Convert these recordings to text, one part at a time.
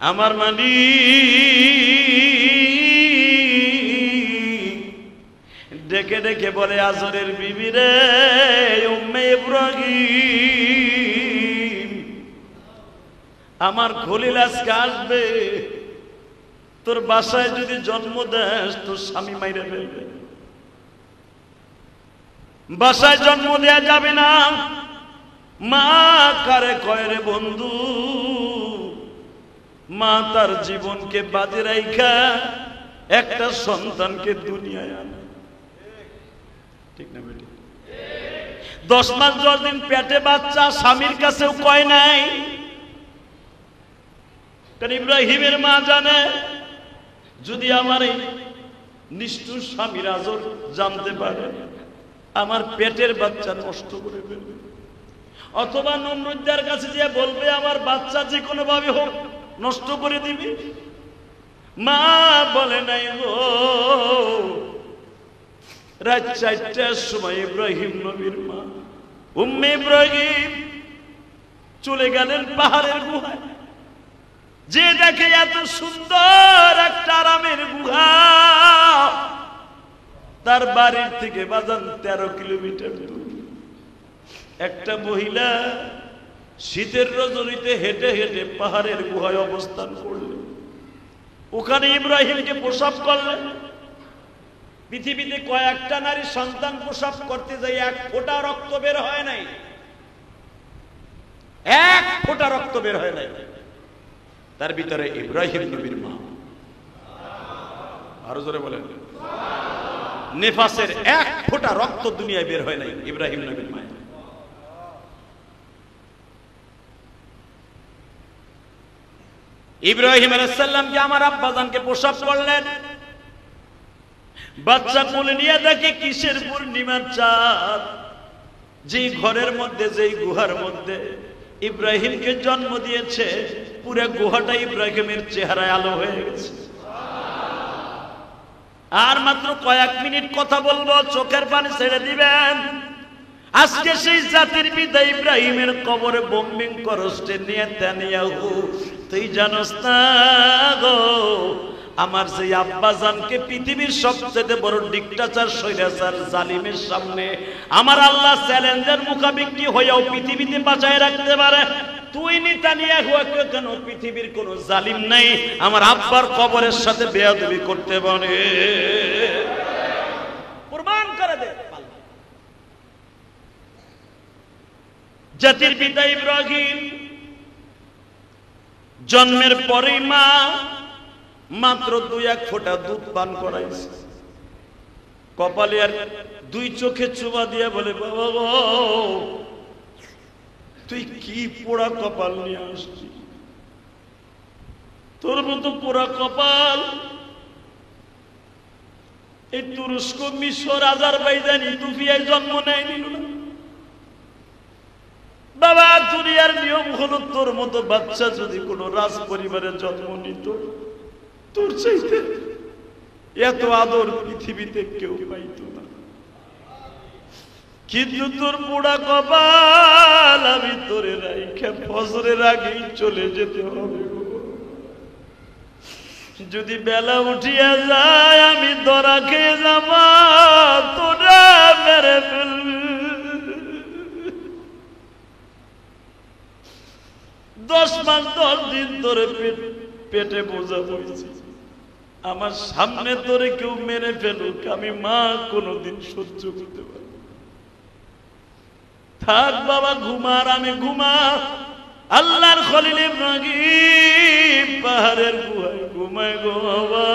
আমার মালিক ডেকে ডেকে বলে, আজরের বিবি রে উম্মে ইব্রাহিম, আমার খলিল আজকে আসবে, তোর বাসায় যদি জন্ম দেস তোর স্বামী মাইরে ফেলবে, বাসায় জন্ম দেয়া যাবে না। মা কারে কয় রে বন্ধু, মা তার জীবনকে বাজে রাইখা একটা সন্তানকে দুনিয়ায় আনে, ঠিক না বেটি? 10 মাস 10 দিন পেটে বাচ্চা, স্বামীর কাছেও কয় নাই, কারণ ইব্রাহিমের মা জানে যদি আমার এই নিষ্ঠুর স্বামীর আজর জানতে পারে আমার পেটের বাচ্চা নষ্ট করে ফেলবে, অথবা নমরুদের কাছে যে বলবে আমার বাচ্চা যে কোনো ভাবে হোক নষ্ট করে দিবে। মা বলে নাই গো, রাত 4টার সময় ইব্রাহিম নবীর মা উম্মে ইব্রাহিম চলে গেলেন পাহাড়ের গুহায়। যে দেখে এত সুন্দর একটা আরামের গুহা, তার বাড়ির থেকে বাজান 13 কিলোমিটার দূর। একটা মহিলা শীতের রজনীতে হেঁটে হেঁটে পাহাড়ের গুহায় অবস্থান করলেন, ওখানে ইব্রাহিমকে প্রসব করলেন। পৃথিবীতে কয়েকটা নারী সন্তান প্রসব করতে যাই 1 ফোঁটা রক্ত বের হয় নাই, 1 ফোঁটা রক্ত বের হয় নাই, তার ভিতরে ইব্রাহিম নবীর মা। আরো জোরে বলেন, নেফাসের 1 ফোঁটা রক্ত দুনিয়ায় বের হয় নাই ইব্রাহিম নবীর মা। ইব্রাহিম আলাইহিস সালামকে আমার আব্বাজানকে প্রসব করলেন, বাচ্চা কোলে নিয়ে দেখে কিসের পূর্ণিমার চাঁদ, যেই ঘরের মধ্যে যেই গুহার মধ্যে ইব্রাহিমকে জন্ম দিয়েছে পুরো গুহাটা ইব্রাহিমের চেহারায় আলো হয়ে গেছে। আর মাত্র কয়েক মিনিট কথা বলবো, চোখের পানি ছেড়ে দিবেন। আজকে সেই জাতির পিতা ইব্রাহিমের কবরে বোম্বিং করস্টে নিয়ে নেতানিয়াহু, তুই জানোস না গো আমার সেই আব্বাজানকে পৃথিবীর সবচেয়ে বড় ডিক্টেটর স্বৈরাচার জালিমের সামনে আমার আল্লাহ চ্যালেঞ্জের মুখাপেক্ষি হয়েও পৃথিবীতে বাঁচায় রাখতে পারে। তুই নেতানিয়াহু কেন? পৃথিবীর কোন জালিম নাই আমার আব্বার কবরের সাথে বেয়াদবি করতে পারে। কুরবান করে দে। জাতির পিতা ইব্রাহিম জন্মের পরেই মা মাত্র 2-1 ফোঁটা দুধ পান করাইছে, কপালে আর 2 চোখে চুমা দিয়ে বলে, বাবা গো তুই কি পোড়া কপাল নিয়ে আসছিস, তোর মতো পোড়া কপাল এই তুরস্ক, মিশর, আজারবাইজান, ইথিওপিয়ায় জন্ম নেয়নি। বাবা দুনিয়ার নিয়ম হলো তোর মতো বাচ্চা যদি কোনো রাজ পরিবারের জন্ম নিত, তোর চাইতে এত আদর পৃথিবীতে কেউ পাইত না। কিন্তু তোর পোড়া কপাল আমি তোরে রাইখা ফজরের আগেই চলে যেতে হবে। যদি বেলা উঠিয়া যায় আমি ধরা খেয়ে যাব, তোরা মেরে ফেলবি। 10 মাস 10 দিন তোরে পেটে বোঝা বইছি, আমার সামনে তোরে কেউ মেরে ফেলুক আমি মা কোনোদিন সহ্য করতে পারি। থাক বাবা ঘুমার, আমি ঘুমা। আল্লাহর খলিল ইব্রাহিম পাহাড়ের গুহায় ঘুমায় গো বাবা।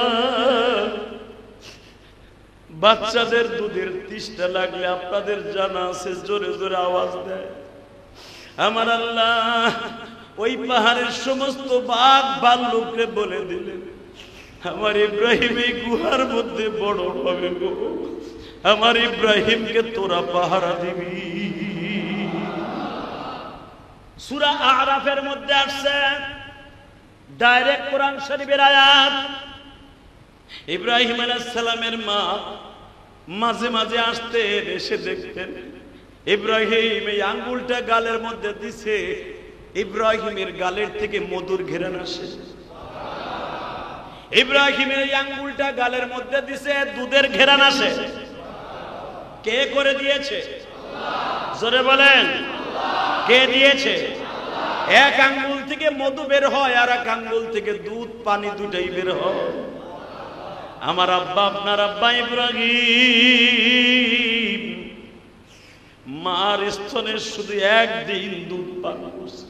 বাচ্চাদের দুধের তৃষ্ণা লাগলে আপনাদের জানা আছে জোরে জোরে আওয়াজ দেয়। আমার আল্লাহ ওই পাহাড়ের সমস্ত বাঘ ভাল্লুকরে বলে দিলেন, আমার ইব্রাহিম এই গুহার মধ্যে বড় হবে গো, আমার ইব্রাহিমকে তোরা পাহারা দিবি। সূরা আরাফের মধ্যে আসছে, ডাইরেক্ট কোরআন শরীফের আয়াত। ইব্রাহিম আলাইহিস সালামের মা মাঝে মাঝে আসতেন, এসে দেখতেন ইব্রাহিম এই আঙ্গুলটা গালের মধ্যে দিছে, ইব্রাহিমের গালের থেকে মধুর ঘেরান আসে। ইব্রাহিমের এই আঙ্গুলটা গালের মধ্যে দিছে, দুধের ঘেরান আসে। কে করে দিয়েছে? জোরে বলেন, কে দিয়েছে? এক আঙ্গুল থেকে মধু বের হয়, আর এক আঙ্গুল থেকে দুধ পানি দুটাই বের হয়। আমার আব্বা, আপনার আব্বা ইব্রাহিম মার স্তনে শুধু একদিন দুধ পান করছে।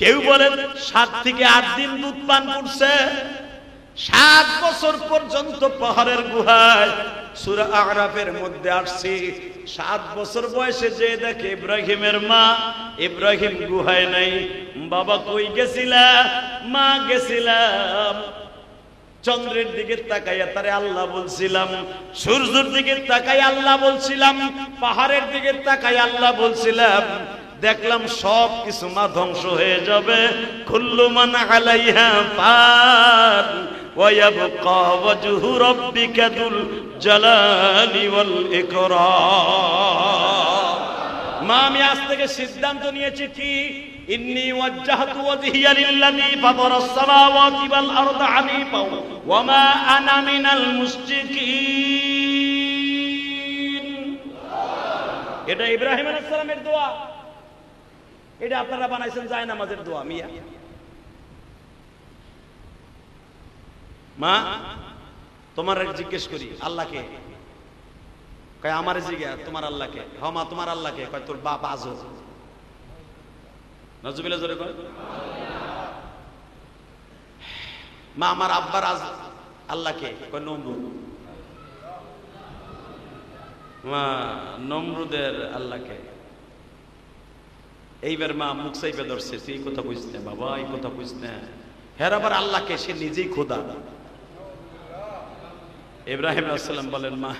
কেউ বলেন 7 থেকে 8 দিন দুধ পান করছে। 7 বছর পর্যন্ত পাহাড়ের গুহায়, সূরা আরাফের মধ্যে আসছে, 7 বছর বয়সে যে দেখে ইব্রাহিমের মা, ইব্রাহিম গুহায় নাই। বাবা কই গেছিলা? মা গেছিলাম চন্দ্রের দিকে তাকাইয়া তারে আল্লাহ বলছিলাম, সূর্যের দিকে তাকাই আল্লাহ বলছিলাম, পাহাড়ের দিকে তাকাই আল্লাহ বলছিলাম। দেখলাম সব কিছু মা ধ্বংস হয়ে যাবে। কুল্লু মান আলাইহা ফান ওয়া ইয়াবকা ওয়াজহু রাব্বিকা যুল জালালি ওয়াল ইকরাম। মা, আমি আজ থেকে সিদ্ধান্ত নিয়েছি কি, ইন্নী ওয়াজ্জাহতু ওয়াজহিয়া লিল্লাযী ফাতারাস সামাওয়াতি ওয়াল আরদা হানিফা ওয়া মা আনা মিনাল মুশরিকিন। এটা ইব্রাহিম আলাইহিস সালামের দোয়া। এটা আপনারা বানাইছেন যায় নামাজের দোয়া। মিয়া মা, তোমার জিজ্ঞেস করি আল্লাহকে, কয় আমার জিজ্ঞাসা তোমার আল্লাহকে। হ্যাঁ মা, তোমার আল্লাহকে। কয় তোর বাপ আজব। নজরুল্লাহ জোরে কয়। মা, আমার আব্বার আজ আল্লাহকে। কয় নমরুদ। মা, নমরুদের আল্লাহকে। এইবার মা মুখ চাইপে ধরছে, তুই এই কথা বুঝতে বাবা, এই কথা বুঝতে। হ্যাঁ আবার আল্লাহকে সে নিজেই খোদা। ইব্রাহিম আলাইহিস সালাম বলেন, মা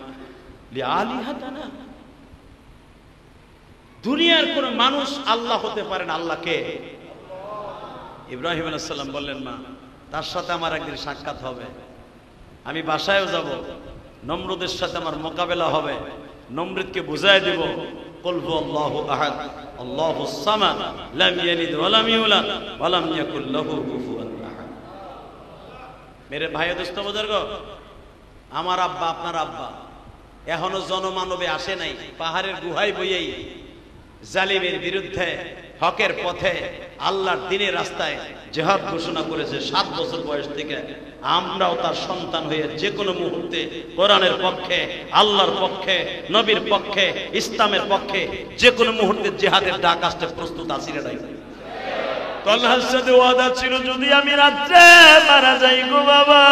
লিআলিহাতানা, দুনিয়ার কোন মানুষ আল্লাহ হতে পারে না, আল্লাহকে। ইব্রাহিম আলাইহিস সালাম বললেন, মা তার সাথে আমার একদিন সাক্ষাৎ হবে, আমি বাসায়ও যাব, নমরুদের সাথে আমার মোকাবেলা হবে, নমরুদকে বুঝায় দিব কুল হুয়াল্লাহু আহাদ আল্লাহুস সামাদ লাম ইয়ালিদ ওয়া লাম ইউলাদ ওয়া লাম ইয়াকুল লাহু কুফুয়ান আহাদ। মেরে ভাই দোস্ত বুজুর্গ, আমার আব্বা, আপনার আব্বা এখনো জনমানবে আসে নাই। পাহাড়ের গুহায় বইয়েই জালিমের বিরুদ্ধে হকের পথে আল্লাহর দ্বীনের রাস্তায় জিহাদ ঘোষণা করেছে 7 বছর বয়স থেকে। আমরাও তার সন্তান হয়ে যে কোনো মুহূর্তে কোরআনের পক্ষে, আল্লাহর পক্ষে, নবীর পক্ষে, ইসলামের পক্ষে যে কোনো মুহূর্তে জিহাদের ডাক আসতে প্রস্তুত আছি রে। তালহার সাথে ওয়াদা ছিল, যদি আমি রাত্রে মারা যাই গো বাবা,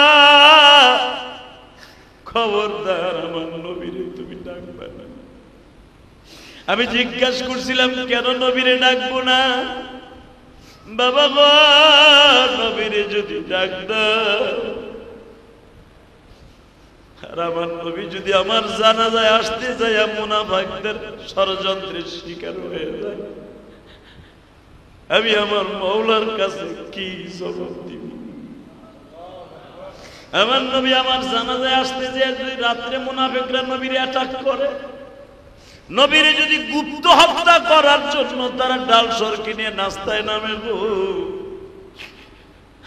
খবরদার আমার নবীরে তুমি ডাকবে না। আমি জিজ্ঞাসা করছিলাম, কেন নবীরে ডাকবো না? বাবা গো, নবীরে যদি ডাক দাও আর আমার নবী যদি আমার জানাজায় আসতে যায় মুনাফিকদের ষড়যন্ত্রের শিকার হয়ে যায়, আমি আমার মাওলার কাছে কি জবাব দিব? আমার নবী আমার জানাজায় আসতে যায় যদি রাত্রে মুনাফিকরা নবীরে অ্যাটাক করে, নবীরে যদি গুপ্ত হত্যা করার জন্য তারা ডাল সর কিনে নাস্তায় নামে গো,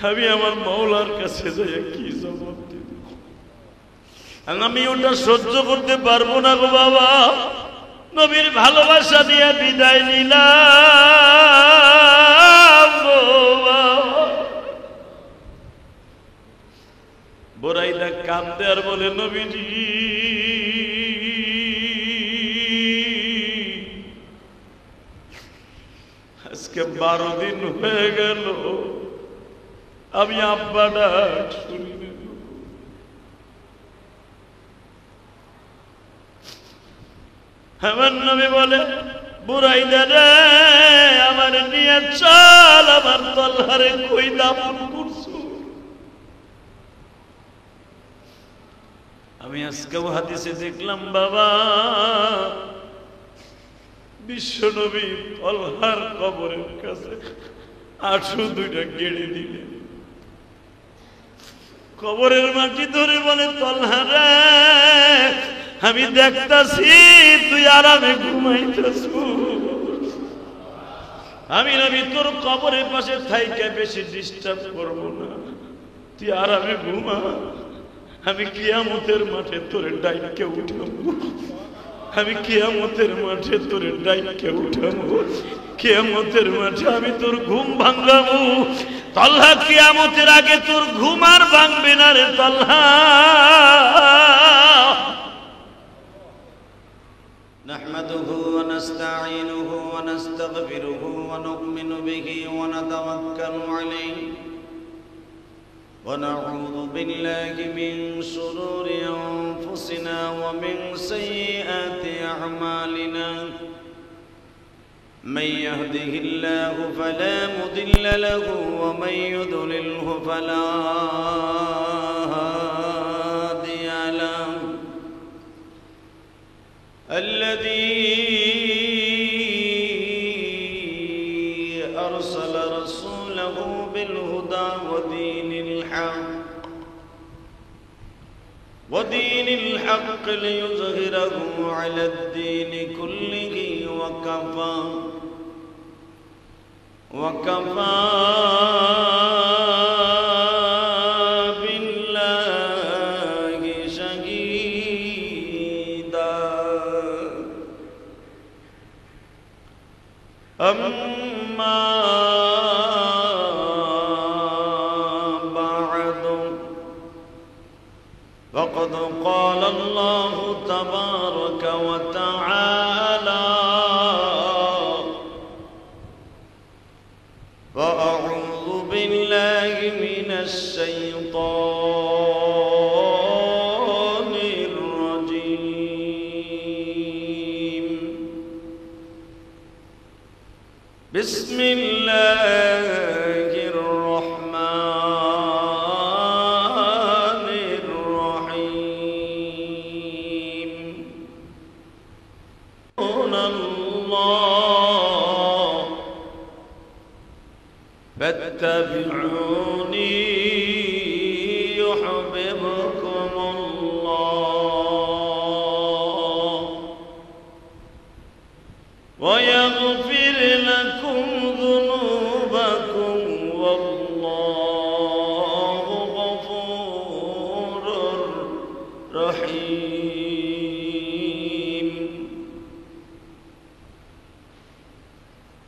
আমি আমার মাওলার কাছে যাই কি জবাব দিব? আমি ওটা সহ্য করতে পারবো না গো বাবা। নবীর ভালোবাসা দিয়ে বিদায় নিলাম গো বাবা। বোরাইদা কাঁদতে আর বলে, নবীজি আজকে 12 দিন হয়ে গেল আমি আব্বা ডাক শুনি না। আমার নবী বলে, বুরাইদা রে, আমার নিয়ে চল, আমার তলহারে কই দাফন করছো? আমি আজকেও হাদিসে দেখলাম বাবা, বিশ্বনবী তলহার কবরের কাছে 802টা গেড়ে দিলেন। কবরের মাটি ধরে বলে, তলহা রে, আমি দেখতাছি তুই আরামে ঘুমাইতেছ, আমি নবী তোর কবরের পাশে থাইকে বেশি ডিস্টার্ব করবো না, তুই আরামে ঘুমা, আমি কিয়ামতের মাঠে তোর ডাইকে উঠাবো, আমি কিয়ামতের মাঠে তোর ডাইকে উঠাবো, কিয়ামতের মাঠে আমি তোর ঘুম ভাঙাবো। তালহা কিয়ামতের আগে তোর ঘুম আর ভাঙবে না রে তালহা। نحمده ونستعينه ونستغفره ونؤمن به ونتوكل عليه ونعوذ بالله من شرور أنفسنا ومن سيئات أعمالنا من يهده الله فلا مضل له ومن يضلله فلا هادي له الذي أرسل رسوله بالهدى ودين الحق ليظهره على الدين كله وكفى بالله شهيدا أما بعد فقد قال الله تبارك وتعالى فأعوذ بالله من الشيطان الرجيم بسم الله الرحمن الرحيم الله فاتبعوني يحببكم الله ويغفر لكم ذنوبكم والله غفور رحيم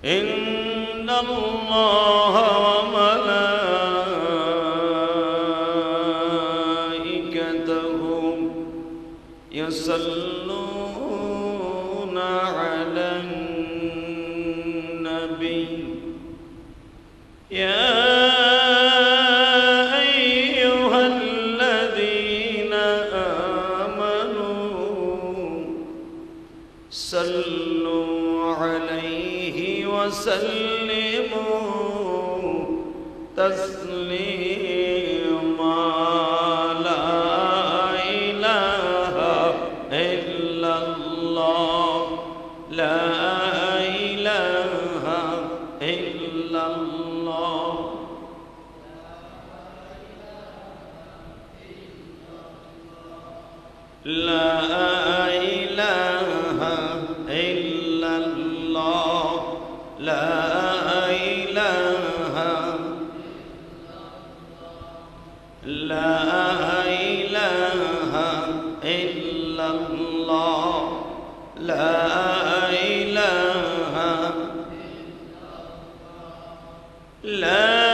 إن الله وملائكته يصلون على النبي يا أيها الذين آمنوا صلوا عليه وسلموا تسليما لا إله إلا الله لا إله إلا الله لا إله إلا الله لا إله لا إله إلا الله لا إله لا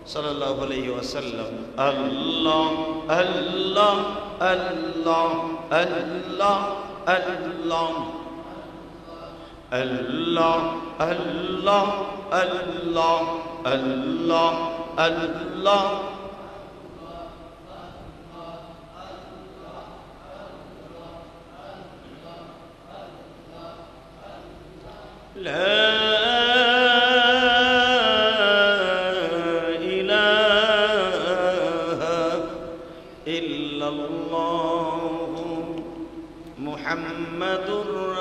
sallallahu alayhi wa sallam. Allah Allah Allah Allah Allah Allah Allah Allah Allah Allah لا محمد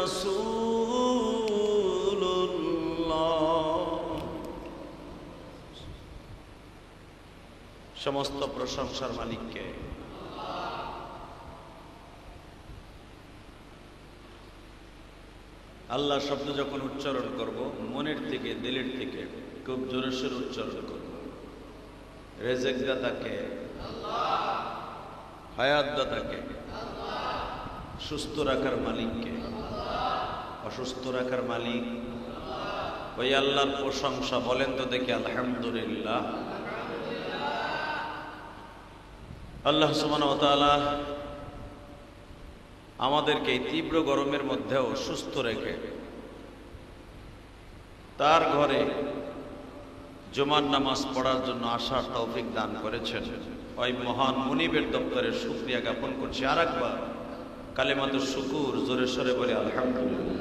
رسول الله সমস্ত প্রশংসার মালিককে। আল্লাহ শব্দ যখন উচ্চারণ করব মনের থেকে, দিলের থেকে খুব জোরে সোরে উচ্চারণ করব। রেজেক দাতাকে, হায়াত দাতাকে, সুস্থ রাখার মালিককে, অসুস্থ রাখার মালিক ওই আল্লাহর প্রশংসা। বলেন তো দেখি আলহামদুলিল্লাহ। আল্লাহ সুবহানাহু ওয়া তাআলা আমাদেরকে এই তীব্র গরমের মধ্যেও সুস্থ রেখে তার ঘরে জুমার নামাজ পড়ার জন্য আসার তৌফিক দান করেছেন। ওই মহান মুনিবের দপ্তরে শুকরিয়া জ্ঞাপন করছি। আর একবার কালেমাতুশ শুকুর জোরে সোরে বলে আলহামদুলিল্লাহ।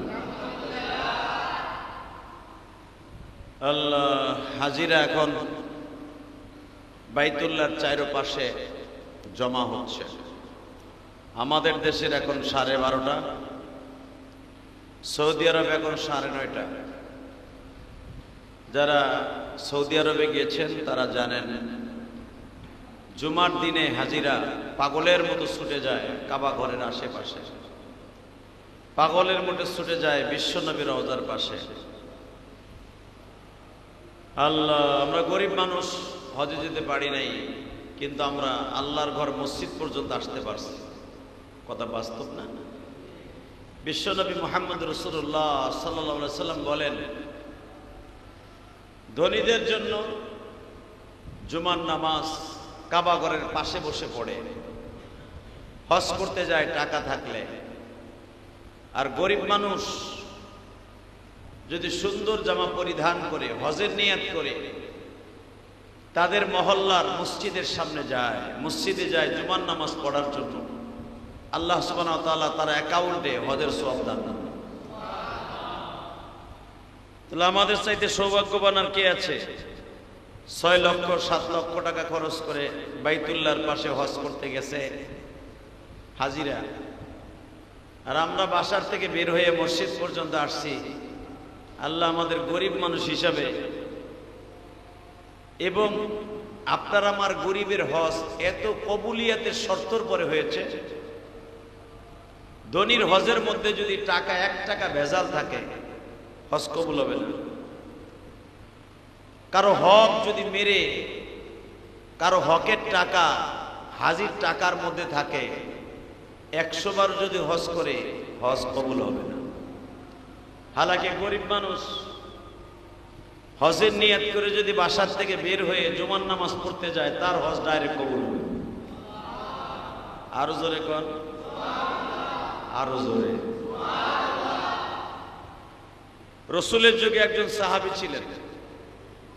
আল্লাহ, হাজিরা এখন বাইতুল্লাহর চারপাশে জমা হচ্ছে। আমাদের দেশের এখন 12:30, সৌদি আরব এখন 9:30। যারা সৌদি আরবে গিয়েছেন তারা জানেন জুমার দিনে হাজিরা পাগলের মতো ছুটে যায় কাবা ঘরের আশেপাশে, পাগলের মতো ছুটে যায় বিশ্বনবীর রওজার পাশে। আল্লাহ, আমরা গরিব মানুষ, হজে যেতে পারি নাই, কিন্তু আমরা আল্লাহর ঘর মসজিদ পর্যন্ত আসতে পারছি। কথা বাস্তব না? বিশ্বনবী মুহাম্মদ রাসূলুল্লাহ সাল্লাল্লাহু আলাইহি সাল্লাম বলেন, ধনীদের জন্য জুমার নামাজ কাবা ঘরের পাশে বসে পড়ে, হজ করতে যায় টাকা থাকলে। আর গরিব মানুষ যদি সুন্দর জামা পরিধান করে হজের নিয়ত করে তাদের মহল্লার মসজিদের সামনে যায়, মসজিদে যায় জুমার নামাজ পড়ার জন্য, আল্লাহ সুবহানাহু ওয়া তাআলা তার অ্যাকাউন্টে হজের সওয়াব দান করেন। তাহলে আমাদের চাইতে সৌভাগ্যবান আর কে আছে? 6 লক্ষ 7 লক্ষ টাকা খরচ করে বাইতুল্লাহর পাশে হজ করতে গেছে হাজিরা, আর আমরা বাসার থেকে বের হয়ে মসজিদ পর্যন্ত আসছি। আল্লাহ আমাদের গরিব মানুষ হিসাবে, এবং আপনার আমার গরিবের হজ এত কবুলিয়াতের শর্তর পরে হয়েছে। ধনীর হজের মধ্যে যদি টাকা 1 টাকা ভেজাল থাকে, হজ কবুল হবে না। কারো হক যদি মেরে, কারো হকের টাকা হাজির টাকার মধ্যে থাকে, 100 বার যদি হজ করে, হজ কবুল হবে না। হালাকি গরিব মানুষ হজের নিয়ত করে যদি বাসার থেকে বের হয়ে জুমার নামাজ পড়তে যায়, তার হজ ডাইরেক্ট কবুল হবে। আরো জোরে কর, আরো জোরে। রসুলের যুগে একজন সাহাবী ছিলেন,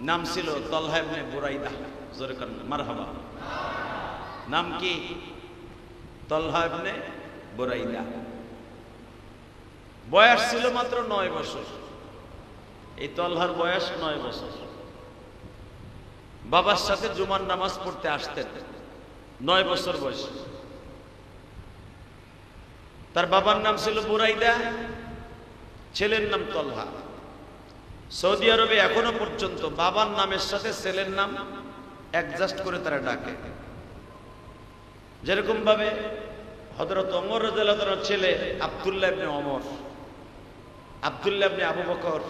নাম ছিল তালহা ইবনে বুরাইদা। জোরে কর মারহাবা। নাম কি? তালহা ইবনে বুরাইদা। বয়স ছিল মাত্র 9 বছর। এই তালহার বয়স 9 বছর। বাবার সাথে জুমার নামাজ পড়তে আসতেন 9 বছর বয়সে। তার বাবার নাম ছিল বুরাইদা, ছেলের নাম তালহা। সৌদি আরবে এখনো পর্যন্ত বাবার নামের সাথে ছেলের নাম অ্যাডজাস্ট করে তারা ডাকে। যেরকম ভাবে হযরত ওমর রাদিয়াল্লাহু তাআলার ছেলে আব্দুল্লাহ ইবনে ওমর, আব্দুল্লাহ ইবনে আবু বকর,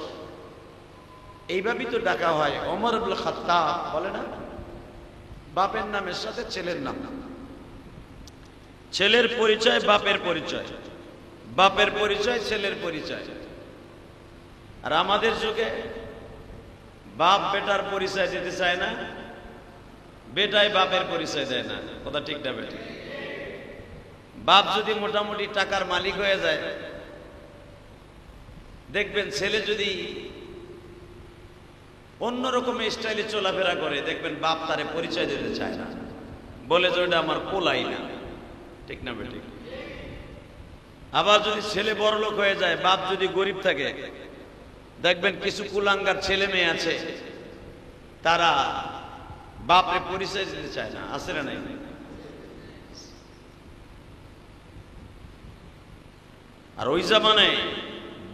এইভাবেই তো ডাকা হয়। ওমর ইবনে খাত্তাব বলে না? বাপের নামের সাথে ছেলের নাম। ছেলের পরিচয় বাপের পরিচয়, বাপের পরিচয় ছেলের পরিচয়। আর আমাদের যুগে বাপ বেটার পরিচয় দিতে চায় না, বেটাই বাপের পরিচয় দেয় না। কথা ঠিক না বেটা? বাপ যদি মোটামুটি টাকার মালিক হয়ে যায়, দেখবেন ছেলে যদি অন্যরকম স্টাইলে চলাফেরা করে, দেখবেন বাপ তারে পরিচয় দিতে চায় না, বলে যে ওটা আমার পোলাই না। ঠিক না বেটি? আবার যদি ছেলে বড়লোক হয়ে যায়, বাপ যদি গরিব থাকে, দেখবেন কিছু কুলাঙ্গার ছেলে মেয়ে আছে, তারা বাপরে পরিচয় দিতে চায় না। আছে না নাই? আর ওই জামানায়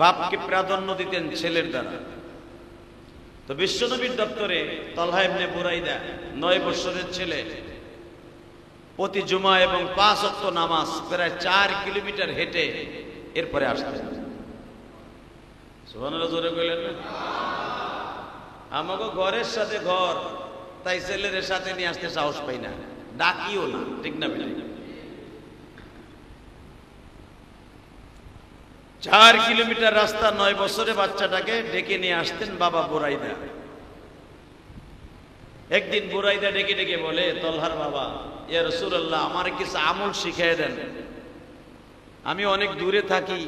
বাপকে প্রাধান্য দিতেন ছেলের দ্বারা। তো বিশ্বনবীর দপ্তরে তলহা ইবনে বুরাইদা 9 বছরের ছেলে প্রতি জুমা এবং 5 ওয়াক্ত নামাজ প্রায় 4 কিলোমিটার হেঁটে এরপরে আসতেন। সুবহানাল্লাহ, জোরে কইলেন না? আমাকে ঘরের সাথে ঘর, তাই ছেলের সাথে নিয়ে আসতে সাহস পাই না, ডাকিও না, ঠিক না বেটা? 4 কিলোমিটার রাস্তা 9 বছরের বাচ্চাটাকে ডেকে নিয়ে আসতেন বাবা বুরাইদা। একদিন বুরাইদা ডেকে ডেকে বলে, তলহার বাবা, ইয়া রাসূলুল্লাহ, আমার কিছু আমল শিখিয়ে দেন। আমি অনেক দূরে থাকি,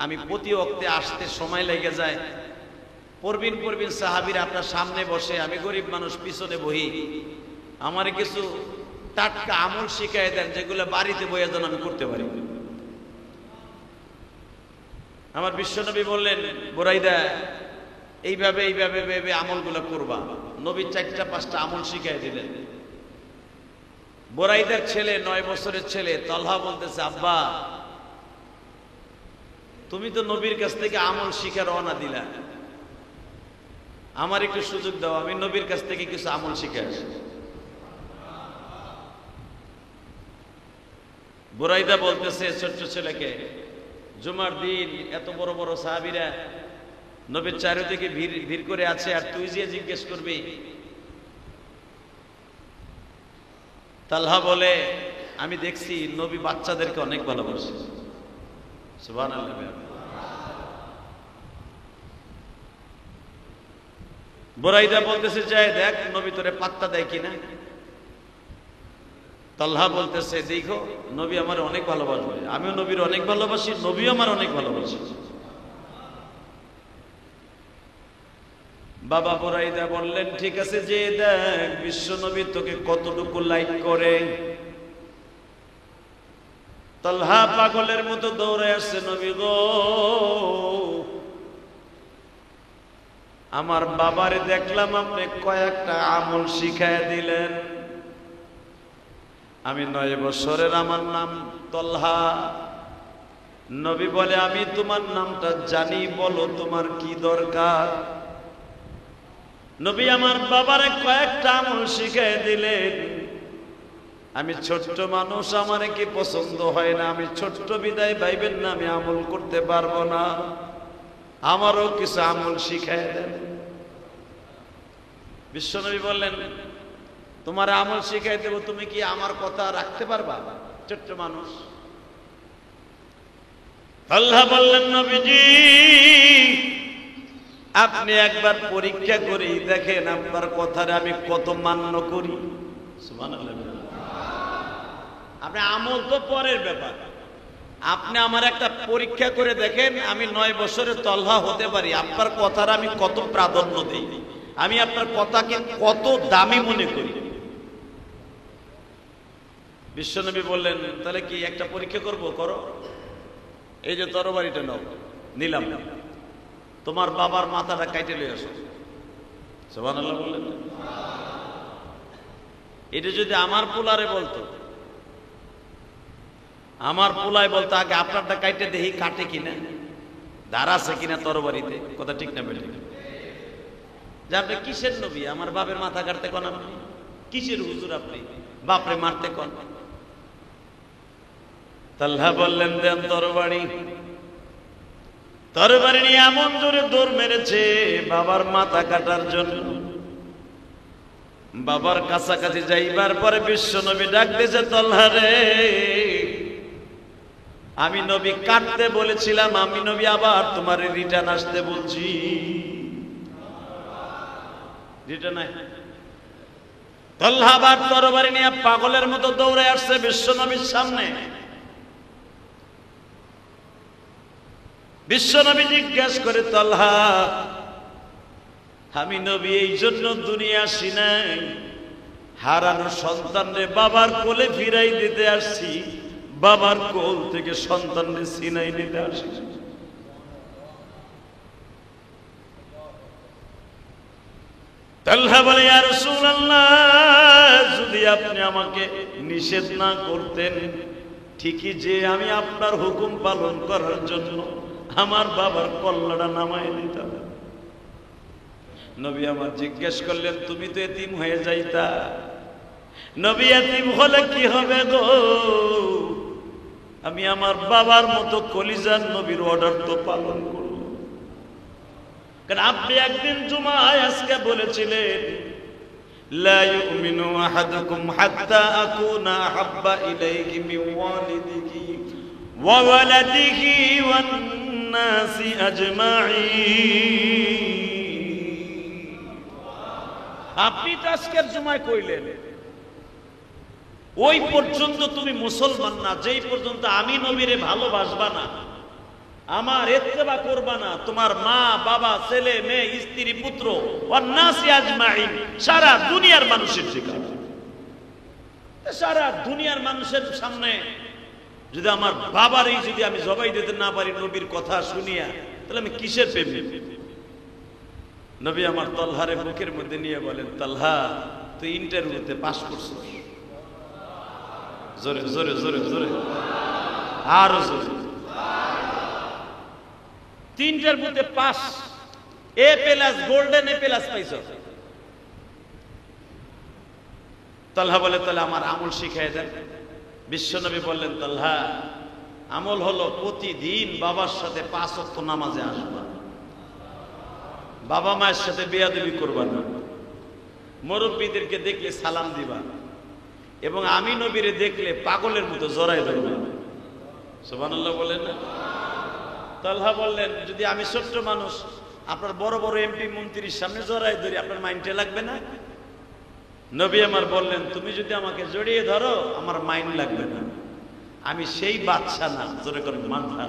আমি প্রতি ওয়াক্তে আসতে সময় লেগে যায়। পরবিন সাহাবীরা আপনার সামনে বসে, আমি গরিব মানুষ পিছনে বহি, আমার কিছু টাটকা আমল শিখিয়ে দেন যেগুলো বাড়িতে বইয়া যেন আমি করতে পারি। আমার বিশ্বনবী বললেন, বুরাইদা, এইভাবে এইভাবে ভেবে আমলগুলো করবা। নবী 4-5টা আমল শিখিয়ে দিলেন। বুরাইদার ছেলে, 9 বছরের ছেলে তলহা বলতেছে, আব্বা, তুমি তো নবীর কাছ থেকে আমল শিখে রওনা দিলা, আমার একটু সুযোগ দাও, আমি নবীর কাছ থেকে কিছু আমল শিখে আসি। বুরাইদা বলতেছে ছোট্ট ছেলেকে, জুমার দিন এত বড় বড় সাহাবীরা নবীর চারিদিকে ভিড় করে আছে, আর তুই যে জিজ্ঞেস করবি? তালহা বলে, আমি দেখছি নবী বাচ্চাদেরকে অনেক ভালোবাসে। সুবহানাল্লাহ। বুরাইদা বলতেছে, যাই দেখ নবী তোরে পাত্তা দেয় কিনা। তালহা বলতেছে, দেখো নবী আমার অনেক ভালোবাসবে, আমিও নবীর অনেক ভালোবাসি, নবীও আমার অনেক ভালোবাসে। বাবা বুরাইদা বললেন, ঠিক আছে, যে দেখ বিশ্ব নবী তোকে কতটুকু লাইক করে। তালহা পাগলের মতো দৌড়ে আসছে, নবী গো, আমার বাবারে দেখলাম আপনি কয়েকটা আমল শিখায় দিলেন। আমি 9 বছরের, আমার নাম তলহা। নবী বলে, আমি তোমার নামটা জানি, বলো তোমার কি দরকার। নবী আমার বাবারে কয়েকটা আমল শিখায় দিলেন। আমি ছোট্ট মানুষ, আমার কি পছন্দ হয় না, আমি ছোট্ট বিদায় ভাইবেন না আমি আমল করতে পারবো না, আমারও কিছু আমল শিখায় দেন। বিশ্বনবী বললেন, তোমার আমল শিখাই দেব, তুমি কি আমার কথা রাখতে পারবা? ছোট্ট মানুষ। আল্লাহ বললেন, নবীজি আপনি একবার পরীক্ষা করে দেখেন আপনার কথাটা আমি কত মান্য করি। সুবহানাল্লাহ। আপনি আমল তো পরের ব্যাপার, আপনি আমার একটা পরীক্ষা করে দেখেন, আমি 9 বছরের তলহা হতে পারি, আপনার কথার আমি কত প্রাধান্য দেই, আমি আপনার কথাকে কত দামি মনে করি। বিশ্বনবী বললেন, তাহলে কি একটা পরীক্ষা করব? করো। এই যে তরবারিটা নাও, নিলাম, তোমার বাবার মাথাটা কাইটে লয়ে আসো। সুবহানাল্লাহ বললেন। এটা যদি আমার পোলারে বলতো, আমার পোলায় বলতো, আগে আপনারটা কাইটে দেখি কাটে কিনা, ধার আছে কিনা তরবারিতে, কথা ঠিক না বেঠিক? যে আপনি কিসের নবী, আমার বাপের মাথা কাটতে কোন? আপনি কিসের হুজুর, আপনি বাপরে মারতে কোন? তালহা বললেন, দেন তরবারি। তরবারি নিয়ে এমন জোরে দৌড় মেরেছে বাবার মাথা কাটার জন্য। বাবার কাছাকাছি যাইবার পরে বিশ্ব নবী ডাক দিয়েছে, তলহা রে, আমি নবী কাটতে বলেছিলাম, আমি নবী আবার তোমার রিটার্ন আসতে বলছি। রিটার্ন তলহা আবার তরবারি নিয়ে পাগলের মতো দৌড়ে আসছে বিশ্ব নবীর সামনে। বিশ্ব নবী জিজ্ঞাসা করে, তলহা, আমি নবী এই জন্য দুনিয়া আসি নাই, হারানো সন্তানরে বাবার কোলে ফিরাই দিতে আসছি, বাবার কোল থেকে সন্তানরে ছিনাই নিতে আসি। তালহা বলে, ইয়া রাসূলুল্লাহ, যদি আপনি আমাকে নিষেধ না করতেন, ঠিকই যে আমি আপনার হুকুম পালন করার জন্য আমার বাবার কল্লাটা নামায় দিতাম। নবী আমার জিজ্ঞেস করলেন তুমি তো এতিম হয়ে যাইতা। নবী এতিম হলে কি হবে গো? আমি আমার বাবার মতো কলিজার নবীর অর্ডার তো পালন করব। কারণ আপনি একদিন জুমায় আজকে বলেছিলেন লা ইউমিনু আহাদুকুম হাত্তা আকুনা আহাব্বা ইলাইহি মিন ওয়ালিদিহি ওয়া ওয়ালাদিহি ওয়ান নাসি আজমাইন। আপনি তো আজকের জুমায় কইলেন ওই পর্যন্ত তুমি মুসলমান না যেই পর্যন্ত আমি নবীরে ভালোবাসবা না, আমার ইত্তেবা করবা না, তোমার মা বাবা ছেলে মেয়ে স্ত্রী পুত্র ওয়ান্নাসি আজমাইন সারা দুনিয়ার মানুষের ঠিকানা। সারা দুনিয়ার মানুষের সামনে যদি আমার বাবারই যদি আমি জবাই দিতে না পারি নবীর কথা শুনিয়া, তাহলে আমি কিসের প্রেমী? নবী আমার তালহারে বুকের মধ্যে নিয়ে বলেন তালহা তুই ইন্টারভিউতে পাস করছিস। জোরে জোরে জোরে জোরে আরো জোরে। তিনটার মধ্যে pass, A plus golden A plus পাইছ। তালহা বলে তাহলে আমার আমল শিখাই দেন। বিশ্বনবী বললেন তালহা আমল হলো প্রতিদিন বাবার সাথে 5 ওয়াক্ত নামাজে আসবা, বাবা মায়ের সাথে বেয়াদবি করবা না, মুরব্বীদেরকে দেখলে সালাম দিবা, এবং আমি নবীরে দেখলে পাগলের মতো জড়াই ধরবা। সুবহানাল্লাহ বলেন না? তালহা বললেন যদি আমি ছোট্ট মানুষ আপনার বড় বড় এমপি মন্ত্রীর সামনে জড়াই ধরি আপনার মাইন্ডে লাগবে না? নবী আমার বললেন তুমি যদি আমাকে জড়িয়ে ধরো আমার মাইন্ড লাগবে না, আমি সেই বাদশা না, জোরে করে মানহা।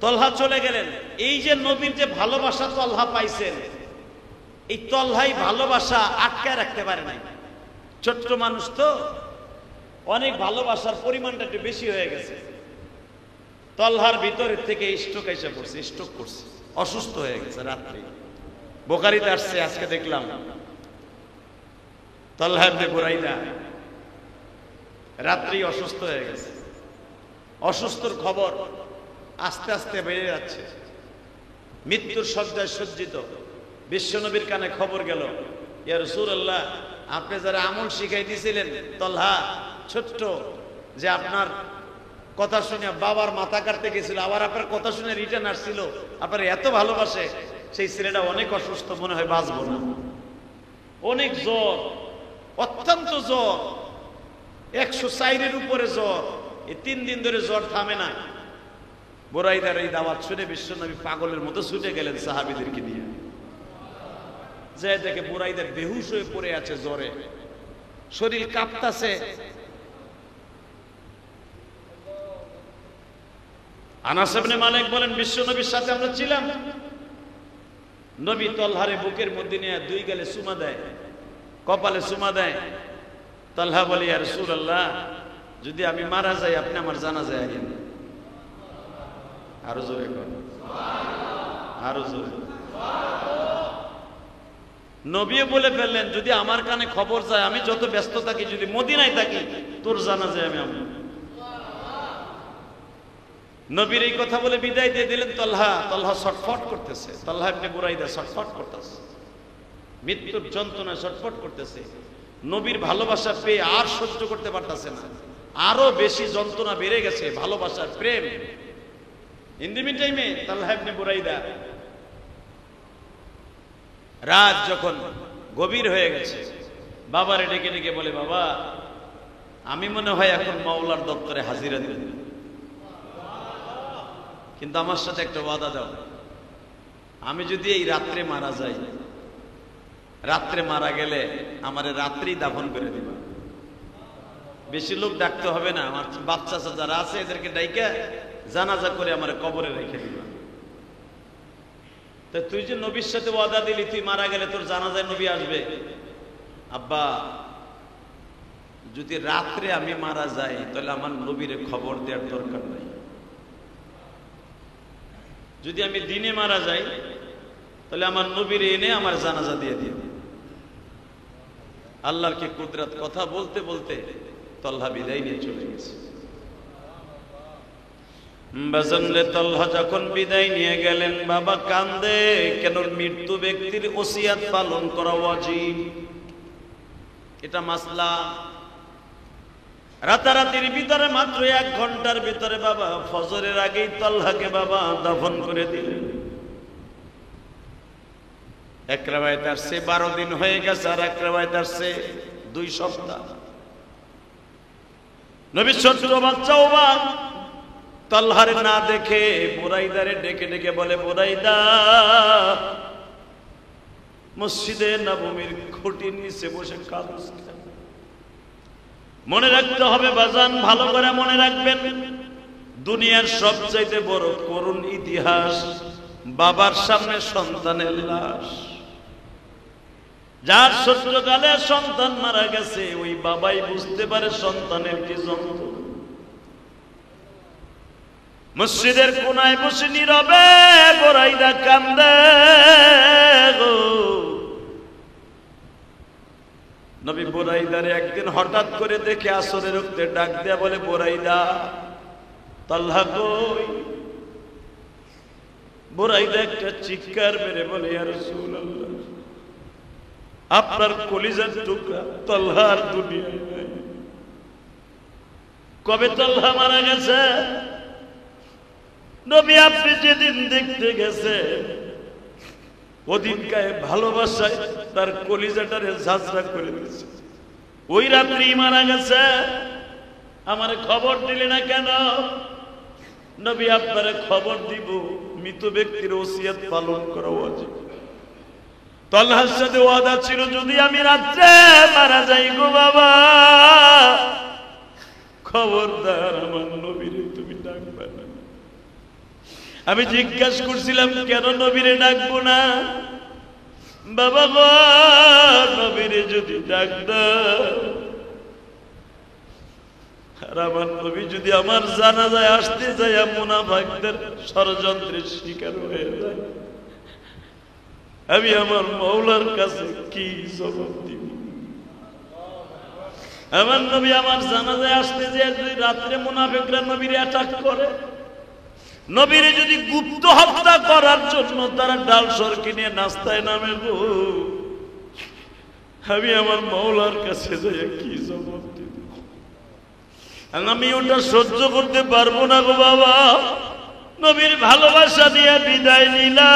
তলহা চলে গেলেন। এই যে নবীর যে ভালোবাসা তলহা পাইছেন, এই তলহাই ভালোবাসা আটকায় রাখতে পারে নাই। ছোট্ট মানুষ তো অনেক ভালোবাসার পরিমাণটা একটু বেশি হয়ে গেছে। তলহার ভিতরের থেকে স্ট্রোক এসে পড়ছে, স্ট্রোক করছে, অসুস্থ হয়ে গেছে। রাত্রে বুখারীতে আসছে, আজকে দেখলাম তলহা ইবনে বুরাইদা রাত্রি অসুস্থ হয়ে গেছে। অসুস্থর খবর আস্তে আস্তে বেড়ে যাচ্ছে, মৃত্যুর শয্যায় সজ্জিত। বিশ্বনবীর কানে খবর গেল ইয়া রাসূলুল্লাহ আপনি যারা আমল শিখাই দিয়েছিলেন তলহা ছোট্ট, যে আপনার কথা শুনে বাবার মাথা কাটতে গেছিল, আবার আপনার কথা শুনে রিটার্ন আসছিল, আপনার এত ভালোবাসে, সেই ছেলেটা অনেক অসুস্থ, মনে হয় বাঁচবো না। অনেক জ্বর, অত্যন্ত জ্বর, 104-এর উপরে জ্বর, এই 3 দিন ধরে জ্বর থামে না। বুরাইদার এই দাওয়াত শুনে বিশ্বনবী পাগলের মতো ছুটে গেলেন সাহাবীদেরকে নিয়ে। যে দেখে বুরাইদার বেহুশ হয়ে পড়ে আছে জ্বরে, শরীর কাঁপতাছে। আনাস ইবনে মালিক বলেন বিশ্বনবীর সাথে আমরা ছিলাম, নবী তলহারে বুকের মধ্যে নিয়ে 2 গালে চুমা দেয়, কপালে চুমা দেয়। তলহা বলে ইয়া রাসূলুল্লাহ যদি আমি মারা যাই আপনি আমার জানাজায় আইয়েন। আরো জোরে কর, আরো জোরে। নবীও বলে ফেললেন যদি আমার কানে খবর যায়, আমি যত ব্যস্ত থাকি, যদি মদিনায় থাকি, তোর জানাজায় আমি। নবীর এই কথা বলে বিদায় দিয়ে দিলেন। তলহা ছটফট করতেছে, তলহা ইবনে বুরাইদা ছটফট করতেছে, মৃত্যুর যন্ত্রণায় ছটফট করতেছে। নবীর ভালোবাসা পেয়ে আর সহ্য করতে পারতেছে না, আরো বেশি যন্ত্রণা বেড়ে গেছে, ভালোবাসার প্রেম। ইন দি মিন টাইমে তলহা ইবনে বুরাইদা রাত যখন গভীর হয়ে গেছে, বাবারে ডেকে ডেকে বলে বাবা আমি মনে হয় এখন মাওলার দপ্তরে হাজিরা দিব, কিন্তু আমার সাথে একটা ওয়াদা দাও, আমি যদি এই রাত্রে মারা যাই, রাত্রে মারা গেলে আমারে রাত্রেই দাফন করে দিবা, বেশি লোক ডাকতে হবে না, আমার বাচ্চা যারা আছে এদেরকে ডাইকা জানাজা করে আমার কবরে রেখে দিবা। তা তুই যে নবীর সাথে ওয়াদা দিলি তুই মারা গেলে তোর জানাজায় নবী আসবে, আব্বা যদি রাত্রে আমি মারা যাই তাহলে আমার নবীরে খবর দেওয়ার দরকার নাই, যদি আমি দিনে মারা যাই তাহলে আমার নবীরে এনে আমার জানাজা দিয়ে দিও। আল্লাহর কি কুদরত! কথা বলতে বলতে তলহা বিদায় নিয়ে চলে গেছে। বাজানরে তালহা যখন বিদায় নিয়ে গেলেন, বাবা কান্দে। কেন? মৃত্যু ব্যক্তির ওসিয়াত পালন করা ওয়াজিব, এটা মাসলা। রাতারাতির ভিতরে মাত্র 1 ঘন্টার ভিতরে বাবা ফজরের আগেই তালহাকে বাবা দাফন করে দিলেন। এক রাওয়ায়াত আসছে 12 দিন হয়ে গেছে, আর এক রাওয়ায়াত আসছে 2 সপ্তাহ। নবীর ছোট্ট বাচ্চা অবাক, তালহারে না দেখে বুরাইদারে ডেকে ডেকে বলে, বুরাইদা, মসজিদে নববীর খুঁটির নিচে বসে কাঁদছ। মনে রাখতে হবে বাজান, ভালো করে মনে রাখবেন, দুনিয়ার সবচাইতে বড় করুণ ইতিহাস বাবার সামনে সন্তানের লাশ। যার ছোট্টকালে সন্তান মারা গেছে, ওই বাবাই বুঝতে পারে সন্তানের কি যন্ত্রণা। মসজিদের কোনায় বসে নীরবে বুরাইদা কান্দে গো। নবী বুরাইদারে একদিন হঠাৎ করে দেখে আসরের ওক্তে ডাক দেয়া বলে, বুরাইদা, তালহা কই? বুরাইদা একটা চিৎকার মেরে বলে, ইয়া রাসূলুল্লাহ, আপনার কলিজার টুকরা তালহার দুনিয়ায় নাই। কবে তালহা মারা গেছে? নবী আপনি যেদিন দেখতে গেছে, ওদিনকায় ভালোবাসায় তার কলিজাটারে ঝাঁঝরা করে দিয়েছে। ওই রাত্রি মারা গেছে, আমারে খবর দিলে না কেন? নবী আপনারে খবর দিব, মৃত ব্যক্তির ওসিয়ত পালন করা উচিত। তালহার সাথে ওয়াদা ছিল, যদি আমি রাত্রে মারা যাই গো বাবা, খবরদার আমার নবীরে তুমি ডাকবে না। আমি জিজ্ঞাসা করছিলাম, কেন নবীরে ডাকবো না? বাবা গো, নবীরে যদি ডাক দাও, আর আমার নবী যদি আমার জানাজায় আসতে যায় মুনাফিকদের ষড়যন্ত্রের শিকার হয়ে যায়, আমি আমার মওলার কাছে কি জবাব দিব? আমার নবী আমার জানাজায় আসতে যায় যদি রাত্রে মুনাফিকরা নবীরে অ্যাটাক করে, নবীরে যদি গুপ্ত হত্যা করার জন্য তারা ডাল সরকি নিয়ে নাস্তায় নামে গো, আমি আমার মওলার কাছে যাই কি জবাব দিব? আমি ওটা সহ্য করতে পারবো না গো বাবা। নবীর ভালোবাসা দিয়ে বিদায় নিলাম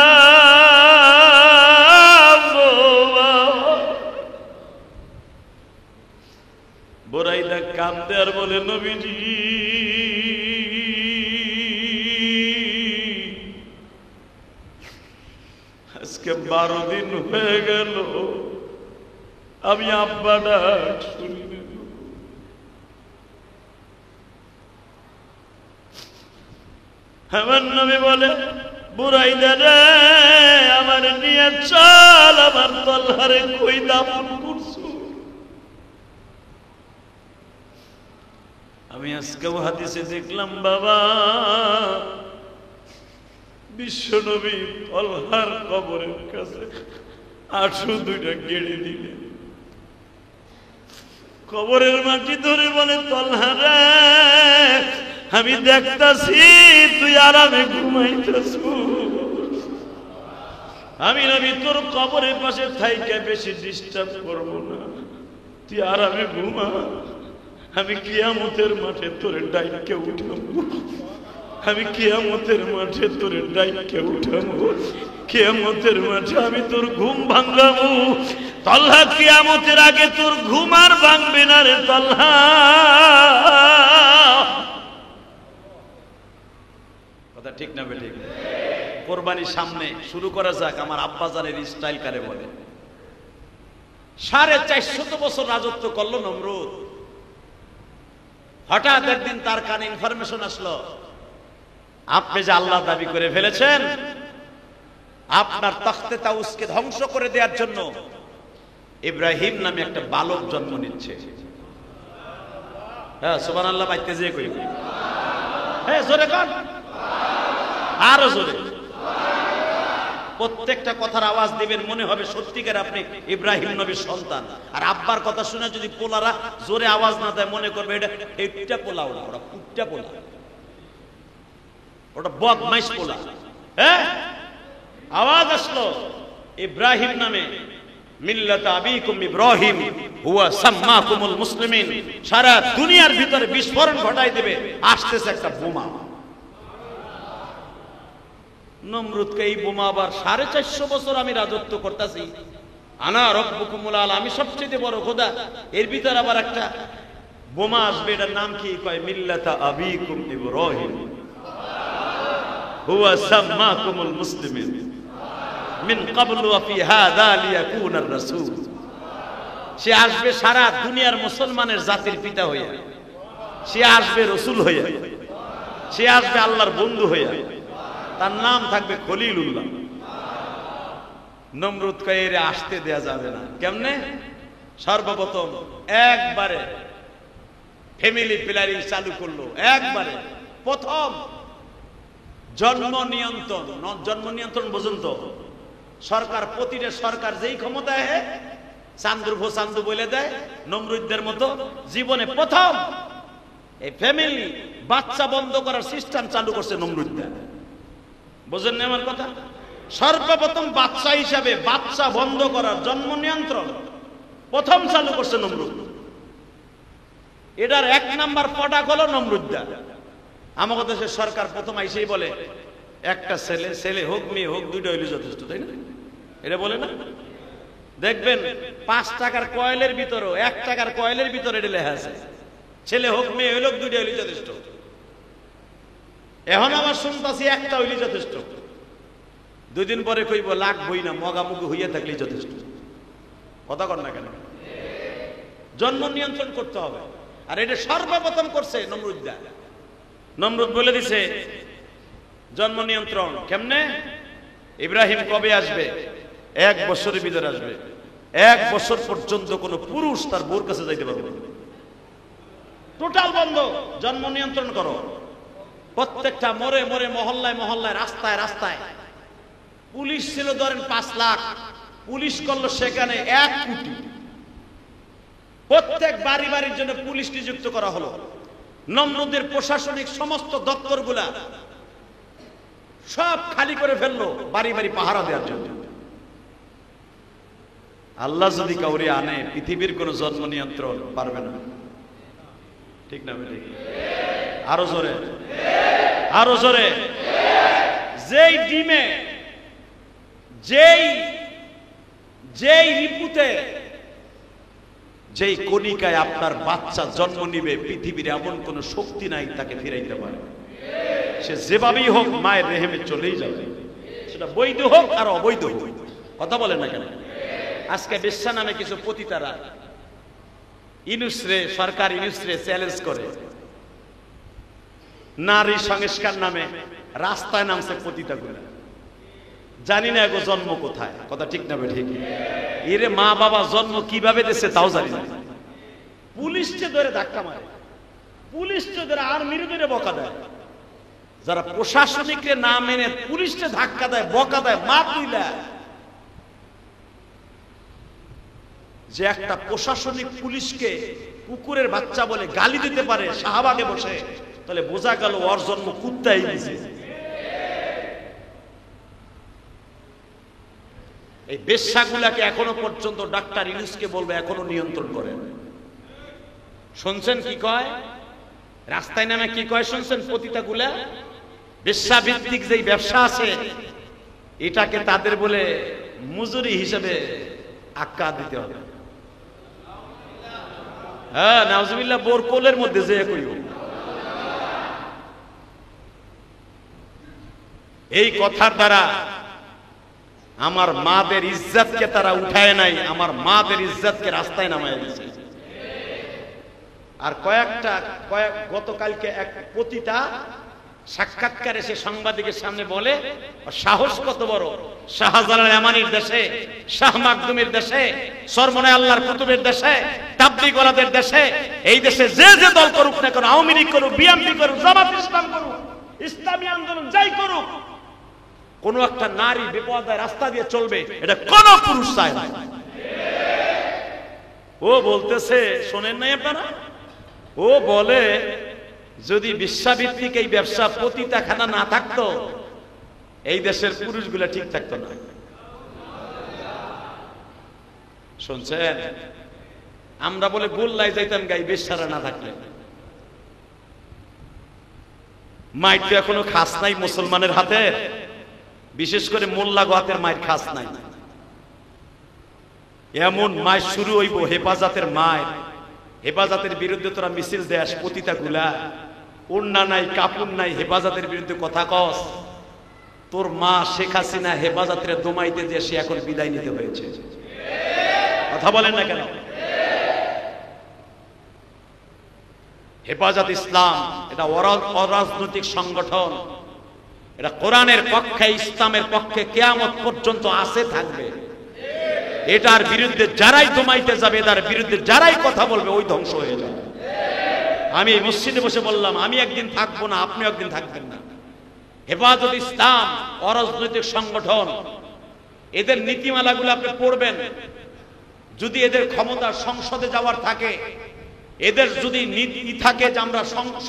গো বাবা। বুরাইদা কান্দে আর বলে, নবীজি, আজকে 12 দিন হয়ে গেল আমি আব্বা ডাক শুনি না। আমার নবী বলে, বুরাইদা রে, আমার নিয়ে চল, আমার তালহারে কই দাফন করছো? আমি আজকেও হাদিসে দেখলাম বাবা, বিশ্ব নবী তালহার কবরের কাছে 802টা গেড়ে দিলেন। কবরের মাটি ধরে বলে, তালহা রে, আমি দেখতাছি তুই আরামে ঘুমাইতেছ, আমি নবী তোর কবরের পাশে থাইকে বেশি ডিস্টার্ব করব না, তুই আরামে ঘুমা। আমি কিয়ামতের মাঠে তোরে ডাইকে উঠাবো, আমি কিয়ামতের মাঠে তোরে ডাইকে উঠাবো, কিয়ামতের মাঠে আমি তোর ঘুম ভাঙাবো। তালহা, কিয়ামতের আগে তোর ঘুম আর ভাঙবে না রে তালহা। কথা ঠিক না বেঠিক? কোরবানির সামনে শুরু করা যাক। আমার আব্বাজানের স্টাইল কারে বলে? 450 বছর রাজত্ব করলো নমরুদ। হঠাৎ একদিন তার কানে ইনফরমেশন আসলো, আপনি যে আল্লাহ দাবি করে ফেলেছেন, আপনার তখতে তাউসকে ধ্বংস করে দেওয়ার জন্য ইব্রাহিম নামে একটা বালক জন্ম নিচ্ছে। হ্যাঁ, সুবহানাল্লাহ বাইতে যে কই, হ্যাঁ জোরে কর, আরো জোরে। প্রত্যেকটা কথার আওয়াজ দিবেন, মনে হবে সত্যিকার আপনি ইব্রাহিম নবীর সন্তান। আর আব্বার কথা শুনে যদি পোলারা জোরে আওয়াজ না দেয়, মনে করবে এটা একটা পোলা, ওরা কুটটা পোলা। ওটা বদমাইশ পোলা। হ্যাঁ, আওয়াজ আসলো ইব্রাহিম নামে, মিল্লাতা আবিকুম ইব্রাহিম হুয়া সাম্মাকুমুল মুসলিমিন, সারা দুনিয়ার ভিতরে বিস্ফোরণ ঘটাই দেবে, আসতেছে একটা বোমা। নমরুদকে এই বোমা আবার 450 বছর আমি রাজত্ব করতেছি, আনা রব্বুকুমুল আলা, আমি সবচেয়ে বড় খোদা, এর ভিতরে আবার একটা বোমা আসবে, এটার নাম কি? কয় মিল্লাতা আবিকুম ইব্রাহিম হুয়া সাম্মাকুমুল মুসলিমিন মিন ক্বাবলু ওয়া ফি হাযা লিয়াকুনা আর-রাসূল। সে আসবে সারা দুনিয়ার মুসলমানের জাতির পিতা হইয়া, সে আসবে রাসূল হইয়া, সে আসবে আল্লাহর বন্ধু হইয়া, তার নাম থাকবে খলিলুল্লাহ। নমরুদ কয়ে এর আসতে দেয়া যাবে না। কেমনে? সর্বপ্রথম একবারে ফ্যামিলি প্ল্যানিং চালু করলো, একবারে প্রথম জন্ম নিয়ন্ত্রণ বুঝুন তো, সরকার, প্রতিটা সরকার যেই ক্ষমতায় চান্দুর ভো চান্দু বলে দেয়, নমরুদদের মতো জীবনে প্রথম এই ফ্যামিলি বাচ্চা বন্ধ করার সিস্টেম চালু করছে নমরুদদের। বুঝেন না আমার কথা? সর্বপ্রথম বাচ্চা হিসাবে বাচ্চা বন্ধ করার, জন্ম নিয়ন্ত্রণ প্রথম চালু করছে নমরুদ। এটার 1 নাম্বার পটাক হলো নমরুদদা। আমাদের দেশের সরকার প্রথম আইসেই বলে একটা ছেলে, ছেলে হোক মেয়ে হোক, দুইটা হইলে যথেষ্ট, তাই না? এটা বলে না? দেখবেন 5 টাকার কয়েলের ভিতরেও 1 টাকার কয়েলের ভিতরে এটা লেখা আছে, ছেলে হোক মেয়ে হইল, দুইটা হইলে যথেষ্ট। এখন আবার শুনতাছি একটা হইলে যথেষ্ট, 2 দিন পরে কইব লাগবই না, মগামুগি হইয়া থাকলেই যথেষ্ট। কথা কর না কেন? জন্ম নিয়ন্ত্রণ করতে হবে, আর এটা সর্বপ্রথম করছে নমরুদদা। নমরুদ বলে দিছে জন্ম নিয়ন্ত্রণ কেমনে? ইব্রাহিম কবে আসবে? 1 বছরের ভিতরে আসবে। 1 বছর পর্যন্ত কোন পুরুষ তার বউর কাছে যাইতে পারবে না, টোটাল বন্ধ। জন্ম নিয়ন্ত্রণ করো। প্রত্যেকটা মোড়ে মোড়ে, মহল্লায় মহল্লায়, রাস্তায় রাস্তায় পুলিশ ছিল ধরেন 5 লাখ, পুলিশ করলো সেখানে 1 কোটি। প্রত্যেক বাড়ি বাড়ির জন্য পুলিশ নিযুক্ত করা হলো। নমরুদের প্রশাসনিক সমস্ত দপ্তরগুলা সব খালি করে ফেললো বাড়ি বাড়ি পাহারা দেওয়ার জন্য। আল্লাহ যদি কাউরে আনে, পৃথিবীর কোন জন্ম নিয়ন্ত্রণ পারবে না। ঠিক না? ঠিক। আরো জোরে, আরো জোরে। যেই ডিমে, যেই রিপুতে, যেই কণিকায় আপনার বাচ্চা জন্ম নিবে, পৃথিবীর এমন কোন শক্তি নাই তাকে ফিরাইতে পারে। সে যেভাবেই হোক মায়ের রেহেমে চলেই যাবে, সেটা বৈধ হোক আর অবৈধ হোক। কথা বলেন না কেন? আজকে বেশ্যা নামে কিছু পতিতারা ইনুসরে, সরকার ইনুসরে চ্যালেঞ্জ করে, নারী সংস্কার নামে রাস্তায় নামছে পতিতাগুলা। জানি না এগো জন্ম কোথায়। কথা ঠিক না? ঠিক। এরে মা বাবা জন্ম কিভাবে দিচ্ছে তাও জানি না। পুলিশকে ধরে ধাক্কা মারে, পুলিশকে ধরে আর্মির ধরে বকা দেয়। যারা প্রশাসনিককে না মেনে পুলিশকে ধাক্কা দেয়, বকা দেয়, মা তুইলা, যে একটা প্রশাসনিক পুলিশকে কুকুরের বাচ্চা বলে গালি দিতে পারে শাহবাগে বসে, তাহলে বোঝা গেল ওর জন্ম কুত্তাই দিছে। এই বেশ্যাগুলাকে এখনো পর্যন্ত ডাক্তার ইউনুসকে বলবে এখনো নিয়ন্ত্রণ করেন। শুনছেন কি কয়? রাস্তায় নামে কি কয় শুনছেন? পতিতাগুলা বেশ্যা ভিত্তিক যেই ব্যবসা আছে, এটাকে তাদের বলে মজুরি হিসেবে আক্কা দিতে হবে। হ্যাঁ, নাউজুবিল্লাহ। বোর কোলের মধ্যে যে কইও। এই কথার দ্বারা আমার মাদের ইজ্জতকে তারা উঠায় নাই, আমার মাদের ইজ্জতকে রাস্তায় নামায় দিয়েছে। আর গতকালকে এক পতিতা সাক্ষাৎকারে সে সাংবাদিকের সামনে বলে, সাহস কত বড়, শাহজালাল ইয়ামানির দেশে, শাহ মাকদুমের দেশে, সরমনে আল্লাহর কুতুবের দেশে, তাবলীগওয়ালাদের দেশে, এই দেশে যে যে দল করুক না কেন, আওয়ামী লীগ করুক, বিএনপি করুক, জামাত ইসলাম করুক, ইসলামী আন্দোলন যাই করুক, কোন একটা নারী বিপদায় রাস্তা দিয়ে চলবে, এটা কোন পুরুষ চায় না। ও বলতেছে, শোনেন নাই আপনারা? ও বলে যদি বিশ্বাভিত্তিক এই ব্যবসা পতিতাখানা না থাকতো, এই দেশের পুরুষগুলা ঠিক থাকতো না। শুনছেন? আমরা বলে গোল্লায় যাইতাম গাই বেশ্যারা না থাকলে। মাইর তো এখনো খাস নাই মুসলমানের হাতে, বিশেষ করে মোল্লা গোয়াতের মায়ের খাস নাই। এমন মায়ের শুরু হইব হেফাজতের মায়ের, হেফাজতের বিরুদ্ধে তোরা মিছিল দেশ পতিতা গুলা, ওড়না নাই কাপড় নাই, হেফাজতের বিরুদ্ধে কথা কস। তোর মা শেখ হাসিনা হেফাজতের দমাইতে দিয়ে সে এখন বিদায় নিতে হয়েছে। কথা বলেন না কেন? হেফাজত ইসলাম এটা অরাজনৈতিক সংগঠন, এটা কোরআনের পক্ষে, ইসলামের পক্ষে কিয়ামত পর্যন্ত আছে থাকবে। এটার বিরুদ্ধে যারাই দমাইতে যাবে, এটার বিরুদ্ধে যারাই কথা বলবে, ওই ধ্বংস হয়ে যাবে। আমি এই মসজিদে বসে বললাম, আমি একদিন থাকবো না, আপনিও একদিন থাকবেন না। হেফাজত ইসলাম অরাজনৈতিক সংগঠন, এদের নীতিমালাগুলো আপনি পড়বেন। যদি এদের ক্ষমতা সংসদে যাওয়ার থাকে, এদের যদি নীতি থাকে যে আমরা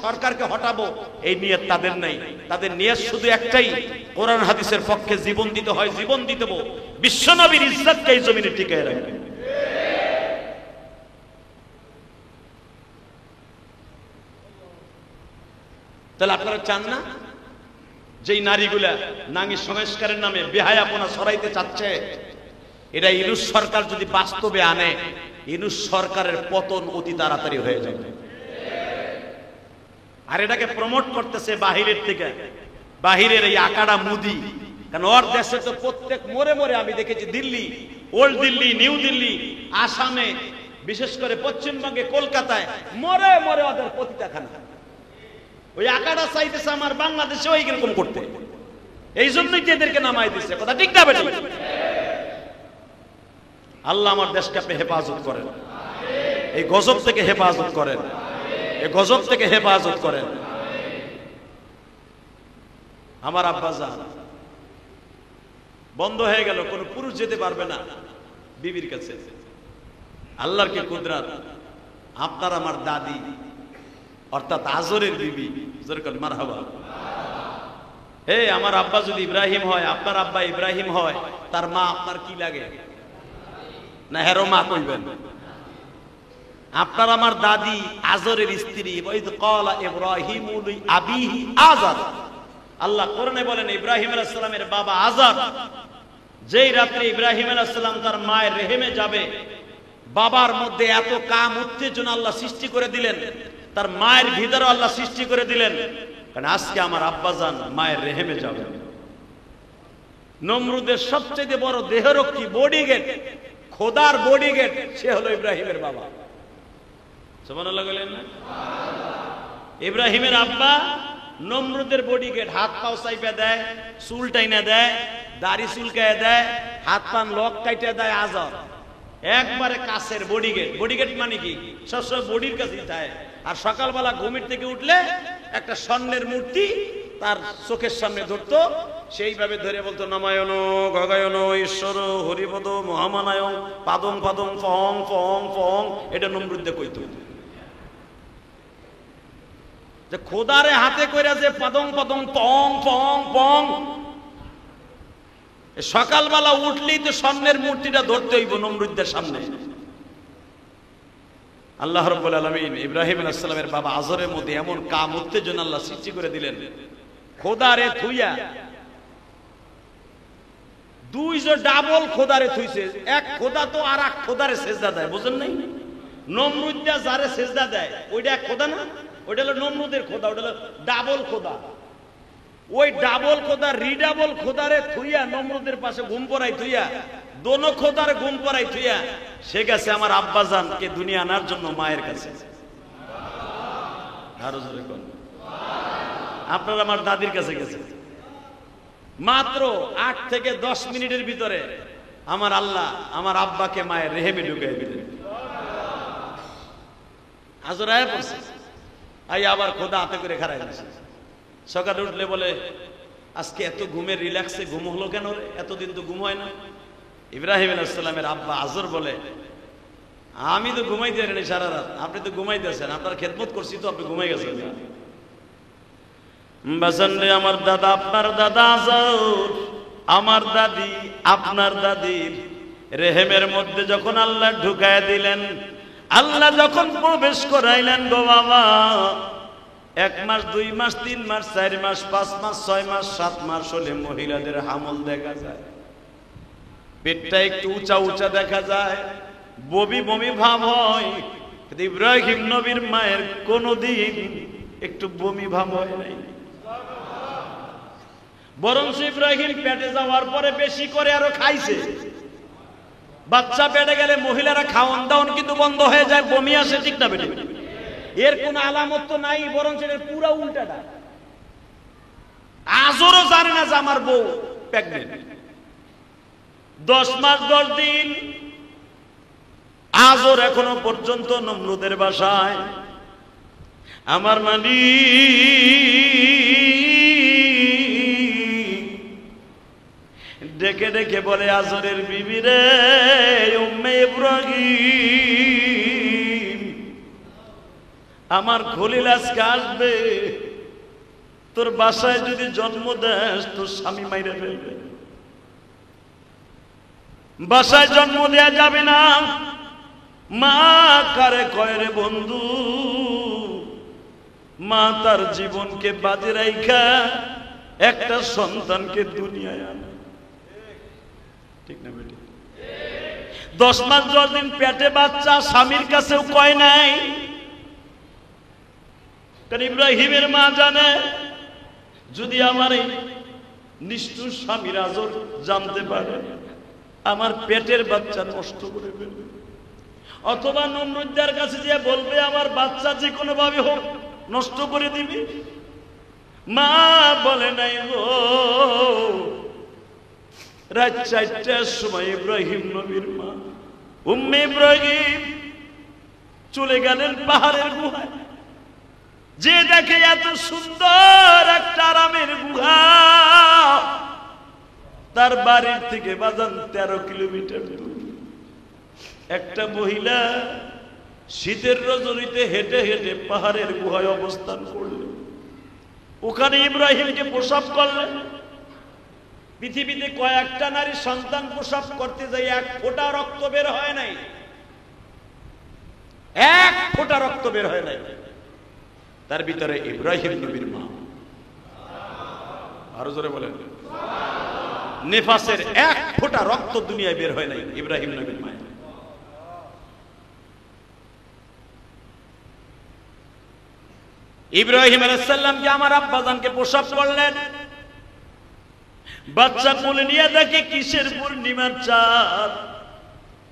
সরকারকে হটাবো, এই নিয়ত তাদের নেই। তাদের নিয়ত শুধু একটাই, কোরআন হাদিসের পক্ষে জীবন দিতে হয় জীবন দিতে হবে, বিশ্বনবীর ইজ্জতকে এই জমিনে টিকিয়ে রাখবে। তাহলে আপনারা চান না যেই নারীগুলা নারী সংস্কারের নামে বেহায়াপনা ছড়াইতে চাচ্ছে, এটা ইউনূস সরকার যদি বাস্তবে আনে, ইউনূস সরকারের পতন অতি তাড়াতাড়ি হয়ে যাবে। আর এটাকে প্রমোট করতেছে বাহিরের থেকে, বাহিরের এই আকাড়া মুদি। কারণ ওর দেশে তো প্রত্যেক মোড়ে মোড়ে আমি দেখেছি, দিল্লি, ওল্ড দিল্লি, নিউ দিল্লি, আসামে, বিশেষ করে পশ্চিমবঙ্গে কলকাতায় মোড়ে মোড়ে ওদের পতিতাখানা। ওই আকাড়া চাইতেছে আমার বাংলাদেশে ওই এরকম করতে, এই জন্যই তো এদেরকে নামাই দিচ্ছে। কথা ঠিক না বেটা? আল্লাহ আমার দেশকে আপনি হেফাজত করেন, এই গজব থেকে হেফাজত করেন, এই গজব থেকে হেফাজত করেন। আমার আব্বাজান বন্ধ হয়ে গেল, কোন পুরুষ যেতে পারবে না বিবির কাছে। আল্লাহর কি কুদরত! আপনার আমার দাদি অর্থাৎ আজরের বিবি, মারহাবা। হে, আমার আব্বা যদি ইব্রাহিম হয়, আপনার আব্বা ইব্রাহিম হয়, তার মা আপনার কি লাগে না? হেরো মা কইবেন। আপনার আমার দাদি আজরের স্ত্রী, ওয়াইদ ক্বালা ইব্রাহিমু লিআবিহি আযর। আল্লাহ কোরআনে বলেন, ইব্রাহিম আলাইহিস সালামের বাবা আযর যেই রাত্রে ইব্রাহিম আলাইহিস সালাম তার মায়ের রেহেমে যাবে, বাবার মধ্যে এত কাম উত্তেজনা আল্লাহ সৃষ্টি করে দিলেন, তার মায়ের ভিতরে আল্লাহ সৃষ্টি করে দিলেন। কারণ আজকে আমার আব্বাজান মায়ের রেহেমে যাবে। নমরুদের সবচেয়ে বড় দেহরক্ষী, বডিগার্ড, খোদার বডিগার্ড, সে হলো ইব্রাহিমের বাবা। সুবহানাল্লাহ বলেন না? ইব্রাহিমের আব্বা নমরুদের বডিগার্ড, হাত পাও চাইপা দেয়, চুল টাইনা দেয়, দাড়ি চুলকায় দেয়, হাত পান লক কাইটা দেয়। আজর একবারে কাছের বডিগার্ড। বডিগার্ড মানে কি? সবসময় বডির কাছেই থাকে। আর সকালবেলা ঘুমের থেকে উঠলে একটা স্বর্ণের মূর্তি তার চোখের সামনে ধরতো, সেইভাবে ধরে বলতো, নামায়ন গগায়ন ঈশ্বর হরিপদ মহামানায় পাদং পাদং ফং ফং ফং। এটা নমরুদে কইতো যে খোদারে হাতে কইরা যে পাদং পাদং পং পং পং। সকালবেলা উঠলেই তো স্বর্ণের মূর্তিটা ধরতে হইব নমরুদের সামনে। আল্লাহ রাব্বুল আলামিন ইব্রাহিম আলাইহিস সালামের বাবা আজরের মধ্যে এমন কাম উত্তেজনা আল্লাহ সৃষ্টি করে দিলেন, খোদারে থুইয়া দুইজন ডাবল খোদারে থুইছে। এক খোদা তো আর এক খোদারে সেজদা দেয়, বুঝেন নাই? নমরুদা যারে সেজদা দেয় ওইটা এক খোদা না, ওইটা হলো নমরুদের খোদা, ওইটা হলো ডাবল খোদা। ওই ডাবল খোদা রিডাবল খোদারে থুইয়া নমরুদের পাশে ঘুম পড়াই থুইয়া, দোনো খোদারে ঘুম পড়াই থুইয়া সে গেছে আমার আব্বাজানকে দুনিয়া আনার জন্য মায়ের কাছে। আরো জোরে কোন? আপনার আমার দাদির কাছে গেছে। মাত্র 8 থেকে 10 মিনিটের ভিতরে আমার আল্লাহ আমার আব্বাকে মায়ের রেহেমে ঢুকাই দিলেন। আজর আয়া পড়ছে, আই আবার খোদা হাতে করে খাড়াই দিয়েছে। সকালে উঠলে বলে, আজকে এত ঘুমের রিল্যাক্সে ঘুম হলো কেন? এতদিন তো ঘুম হয় না। ইব্রাহিম আলাইহিস সালামের আব্বা আজর বলে, আমি তো ঘুমাইতে পারিনি সারা রাত, আপনি তো ঘুমাইতেছেন, আপনার খেদমত করছি তো আপনি ঘুমাই গেছেন। বাজান রে, আমার দাদা আপনার দাদা আজর, আমার দাদি আপনার দাদির রেহেমের মধ্যে যখন আল্লাহ ঢুকায় দিলেন, আল্লাহ যখন প্রবেশ করাইলেন গো বাবা, 1 মাস 2 মাস 3 মাস 4 মাস 5 মাস 6 মাস 7 মাস হলে মহিলাদের হামল দেখা যায়, পেটটা একটু উঁচা উঁচা দেখা যায়, বমি বমি ভাব হয়। ইব্রাহিম নবীর মায়ের কোনদিন একটু বমি ভাব হয় নাই, বরং ইব্রাহিম পেটে যাওয়ার পরে বেশি করে আরো খাইছে। বাচ্চা পেটে গেলে মহিলারা খাওয়ান দাওয়ান কিন্তু বন্ধ হয়ে যায়, বমি আসে, ঠিক না বেটে? এর কোন আলামত তো নাই, বরং এর পুরো উল্টাটা। আজরও জানে না যে আমার বউ প্রেগন্যান্ট। 10 মাস 10 দিন আজর এখনো পর্যন্ত নমরুদের বাসায়। আমার মানি ডেকে ডেকে বলে, আজরের বিবি রে, উম্মে ইব্রাহিম, আমার খলিল আজকে আসবে, তোর বাসায় যদি জন্ম দেস তোর স্বামী মাইরে ফেলবে, বাসায় জন্ম দেয়া যাবে না। মা কারে কয় রে বন্ধু, মা তার জীবনকে বাজে রাইখা একটা সন্তানকে দুনিয়ায় আনে, ঠিক না বেটি? 10 মাস 10 দিন পেটে বাচ্চা, স্বামীর কাছেও কয় নাই, কারণ ইব্রাহিমের মা জানে যদি আমার এই নিষ্ঠুর স্বামীর আজর জানতে পারে আমার পেটের বাচ্চা নষ্ট করে ফেলবে, অথবা নমরুদের কাছে যে বলবে আমার বাচ্চা যে কোনো ভাবে হোক নষ্ট করে দিবি। মা বলে নাই গো, রাত 4টার সময় ইব্রাহিম নবীর মা উম্মে ইব্রাহিম চলে গেলেন পাহাড়ের গুহায়। যে দেখে এত সুন্দর একটা আরামের গুহা, তার বাড়ির থেকে বাজান 13 কিলোমিটার দূর। একটা মহিলা শীতের রজনীতে হেঁটে হেঁটে পাহাড়ের গুহায় অবস্থান করলেন, ওখানে ইব্রাহিমকে প্রসব করলেন। পৃথিবীতে কয়েকটা নারী সন্তান প্রসব করতে যাই 1 ফোঁটা রক্ত বের হয় নাই, 1 ফোঁটা রক্ত বের হয় নাই, তার ভিতরে ইব্রাহিম নবীর মা। আরো জোরে বলেন, নেফাসের 1 ফোঁটা রক্ত দুনিয়ায় বের হয় নাই ইব্রাহিম নবীর মায়ের। ইব্রাহিম আলাইহিস সালামকে আমার আব্বাজানকে প্রসব করলেন, বাচ্চা কোলে নিয়ে দেখে কিসের পূর্ণিমার চাঁদ,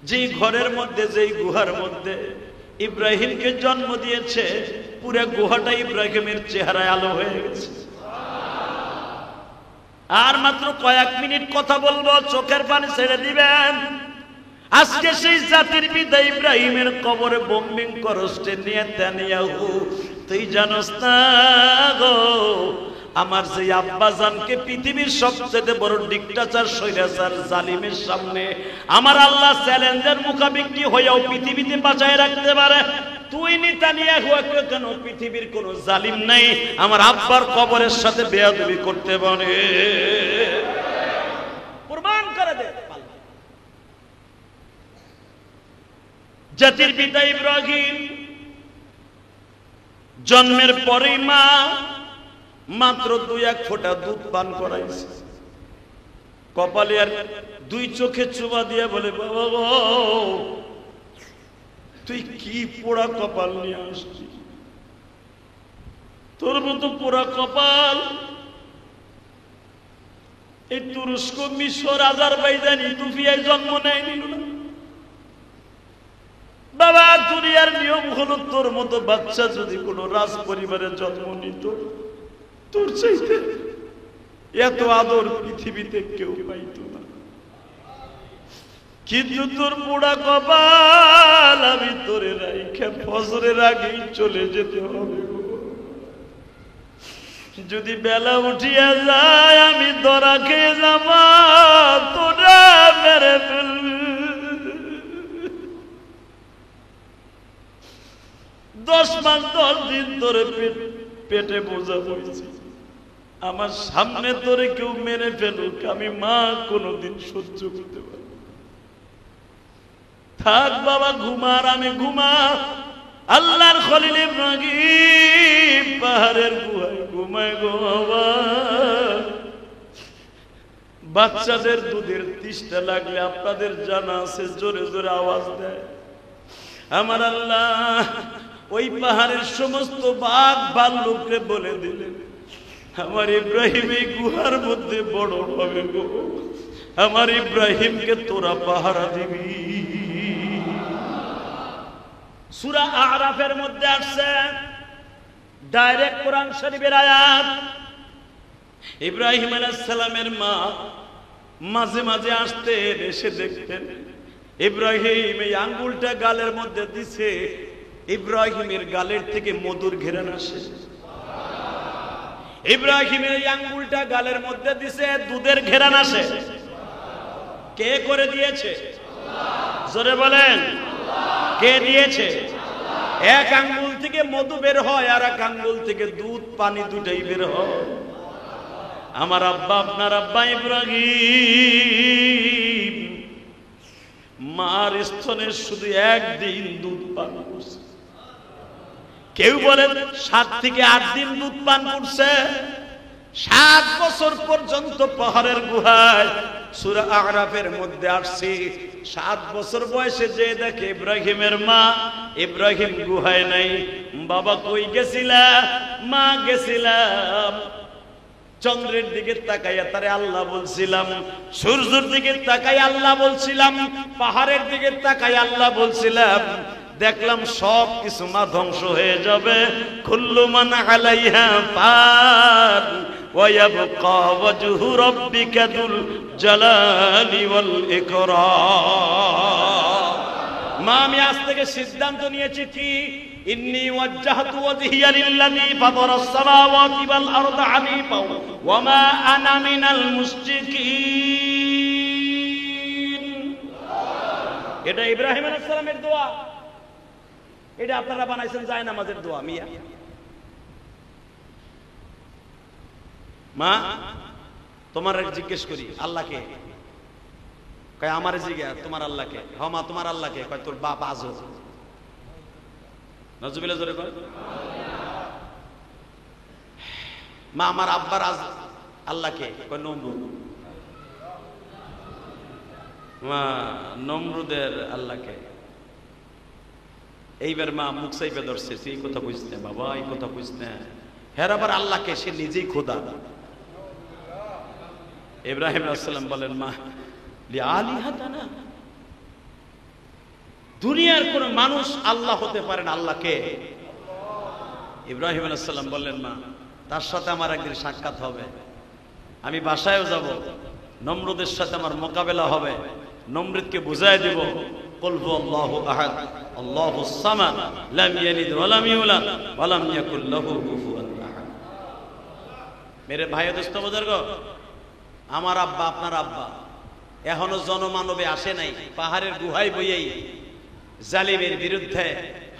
যে ঘরের মধ্যে, যেই গুহার মধ্যে ইব্রাহিমকে জন্ম দিয়েছে, পুরো গুহাটা ইব্রাহিমের চেহারায় আলো হয়ে গেছে। আর মাত্র কয়েক মিনিট কথা বলবো, চোখের পানি ছেড়ে দিবেন। আজকে সেই জাতির পিতা ইব্রাহিমের কবরে বোম্বিং করছে নেতানিয়াহু। তুই জানোস না গো, আমার যে আব্বাজানকে পৃথিবীর সবচেয়ে বড় ডিক্টেটর স্বৈরাচার জালিমের সামনে আমার আল্লাহ চ্যালেঞ্জের মুখাপেক্ষি হয়েও পৃথিবীতে বাঁচায় রাখতে পারে, তুই নেতানিয়াহু কেন? পৃথিবীর কোন জালিম নাই আমার আব্বার কবরের সাথে বেয়াদবি করতে পারে। প্রমাণ করে দে। জাতির পিতা ইব্রাহিম জন্মের পরেই মা মাত্র 2-1 ফোঁটা দুধ পান করাইছে। কপালে আর 2 চোখে চুমা দিয়ে বলে, বাবা গো, তুই কি পোড়া কপাল নিয়ে আসছিস? তোর মতো পোড়া কপাল এই তুরস্ক, মিশর, আজারবাইজান, ইথিওপিয়ায় জন্ম নেয়নি। বাবা, দুনিয়ার নিয়ম হলো তোর মতো বাচ্চা যদি কোনো রাজ পরিবারের জন্ম নিত, তোর চাইতে এত আদর পৃথিবীতে কেউ পাইত না। কিন্তু তোর পোড়া কপাল আমি তোরে রাইখা ফজরের আগেই চলে যেতে হবে। যদি বেলা উঠিয়া যায় আমি ধরা খেয়ে যাব, তোরা মেরে ফেলবি। 10 মাস 10 দিন ধরে পেটে বোঝা হয়েছে, আমার সামনে তোরে কেউ মেরে ফেলুক, আমি মা কোনোদিন সহ্য করতে পারবো না। থাক বাবা ঘুমার, আমি ঘুমা। আল্লাহর খলিল ইব্রাহিম পাহাড়ের গুহায় ঘুমায় গো বাবা। বাচ্চাদের দুধের তৃষ্ণা লাগলে আপনাদের জানা আছে, জোরে জোরে আওয়াজ দেয়। আমার আল্লাহ ওই পাহাড়ের সমস্ত বাঘ ভাল্লুককে বলে দিলেন, আমার ইব্রাহিম এই গুহার মধ্যে বড় হবে গো, আমার ইব্রাহিমকে তোরা পাহারা দিবি। সূরা আরাফের মধ্যে আসছে, ডাইরেক্ট কোরআন শরীফের আয়াত। ইব্রাহিম আলাইহিস সালামের মা মাঝে মাঝে আসতেন, এসে দেখতেন ইব্রাহিম এই আঙ্গুলটা গালের মধ্যে দিছে, ইব্রাহিমের গালের থেকে মধুর ঘেরান আসে। ইব্রাহিমের এই আঙ্গুলটা গালের মধ্যে দিছে, দুধের ঘেরান আসে। কে করে দিয়েছে? জোরে বলেন, কে দিয়েছে? এক আঙ্গুল থেকে মধু বের হয়, আর এক আঙ্গুল থেকে দুধ পানি দুটাই বের হয়। আমার আব্বা, আপনার আব্বা ইব্রাহিম মার স্তনে শুধু একদিন দুধ পান করছে। কেউ বলেন 7 থেকে 8 দিন দুধ পান করছে। 7 বছর পর্যন্ত পাহাড়ের গুহায়, সূরা আরাফের মধ্যে আসছে। 7 বছর বয়সে যে দেখে ইব্রাহিমের মা, ইব্রাহিম গুহায় নাই। বাবা কই গেছিলা? মা গেছিলাম চন্দ্রের দিকে তাকাইয়া তারে আল্লাহ বলছিলাম, সূর্যের দিকে তাকাই আল্লাহ বলছিলাম, পাহাড়ের দিকে তাকাই আল্লাহ বলছিলাম। দেখলাম সব কিছু মা ধ্বংস হয়ে যাবে। কুল্লু মান আলাইহা ফান ওয়া ইয়াবকা ওয়াজহু রাব্বিকা যুল জালালি ওয়াল ইকরাম। মা, আমি আজ থেকে সিদ্ধান্ত নিয়েছি কি, ইন্নী ওয়াজ্জাহতু ওয়াজহিয়া লিল্লাযী ফাতারাস সামাওয়াতি ওয়াল আরদা হানিফা ওয়া মা আনা মিনাল মুশরিকিন। এটা ইব্রাহিম আলাইহিস সালামের দোয়া। এটা আপনারা বানাইছেন যায় নামাজের দোয়া। মিয়া মা, তোমার জিজ্ঞেস করি আল্লাহকে, কয় আমার জিজ্ঞাসা তোমার আল্লাহকে। হ মা, তোমার আল্লাহকে। কয় তোর বাপ আজো। নজুবিল্লাহ জোরে কয়। মা, আমার আব্বার আল্লাহকে। কয় নমরুদ। মা, নমরুদের আল্লাহকে। এইবার মা মুখ চাইপে ধরছে, তুই এই কথা বুঝতে বাবা, এই কথা বুঝতে। হের আবার আল্লাহকে, সে নিজেই খোদা। ইব্রাহিম আলাইহিস সালাম বলেন, মা লিআলিহাতানা, দুনিয়ার কোন মানুষ আল্লাহ হতে পারে না, আল্লাহকে। ইব্রাহিম আলাইহিস সালাম বললেন, মা তার সাথে আমার একদিন সাক্ষাৎ হবে, আমি বাসায়ও যাব, নমরুদের সাথে আমার মোকাবেলা হবে, নমরুদকে বুঝায় দিব কুল হুয়াল্লাহু আহাদ আল্লাহুস সামাদ লাম ইয়ালিদ ওয়া লাম ইউলাদ ওয়া লাম ইয়াকুল লাহু কুফুয়ান আহাদ। মেরে ভাই দোস্ত বুজুর্গ, আমার আব্বা, আপনার আব্বা এখনো জনমানবে আসে নাই। পাহাড়ের গুহায় বইয়েই জালিমের বিরুদ্ধে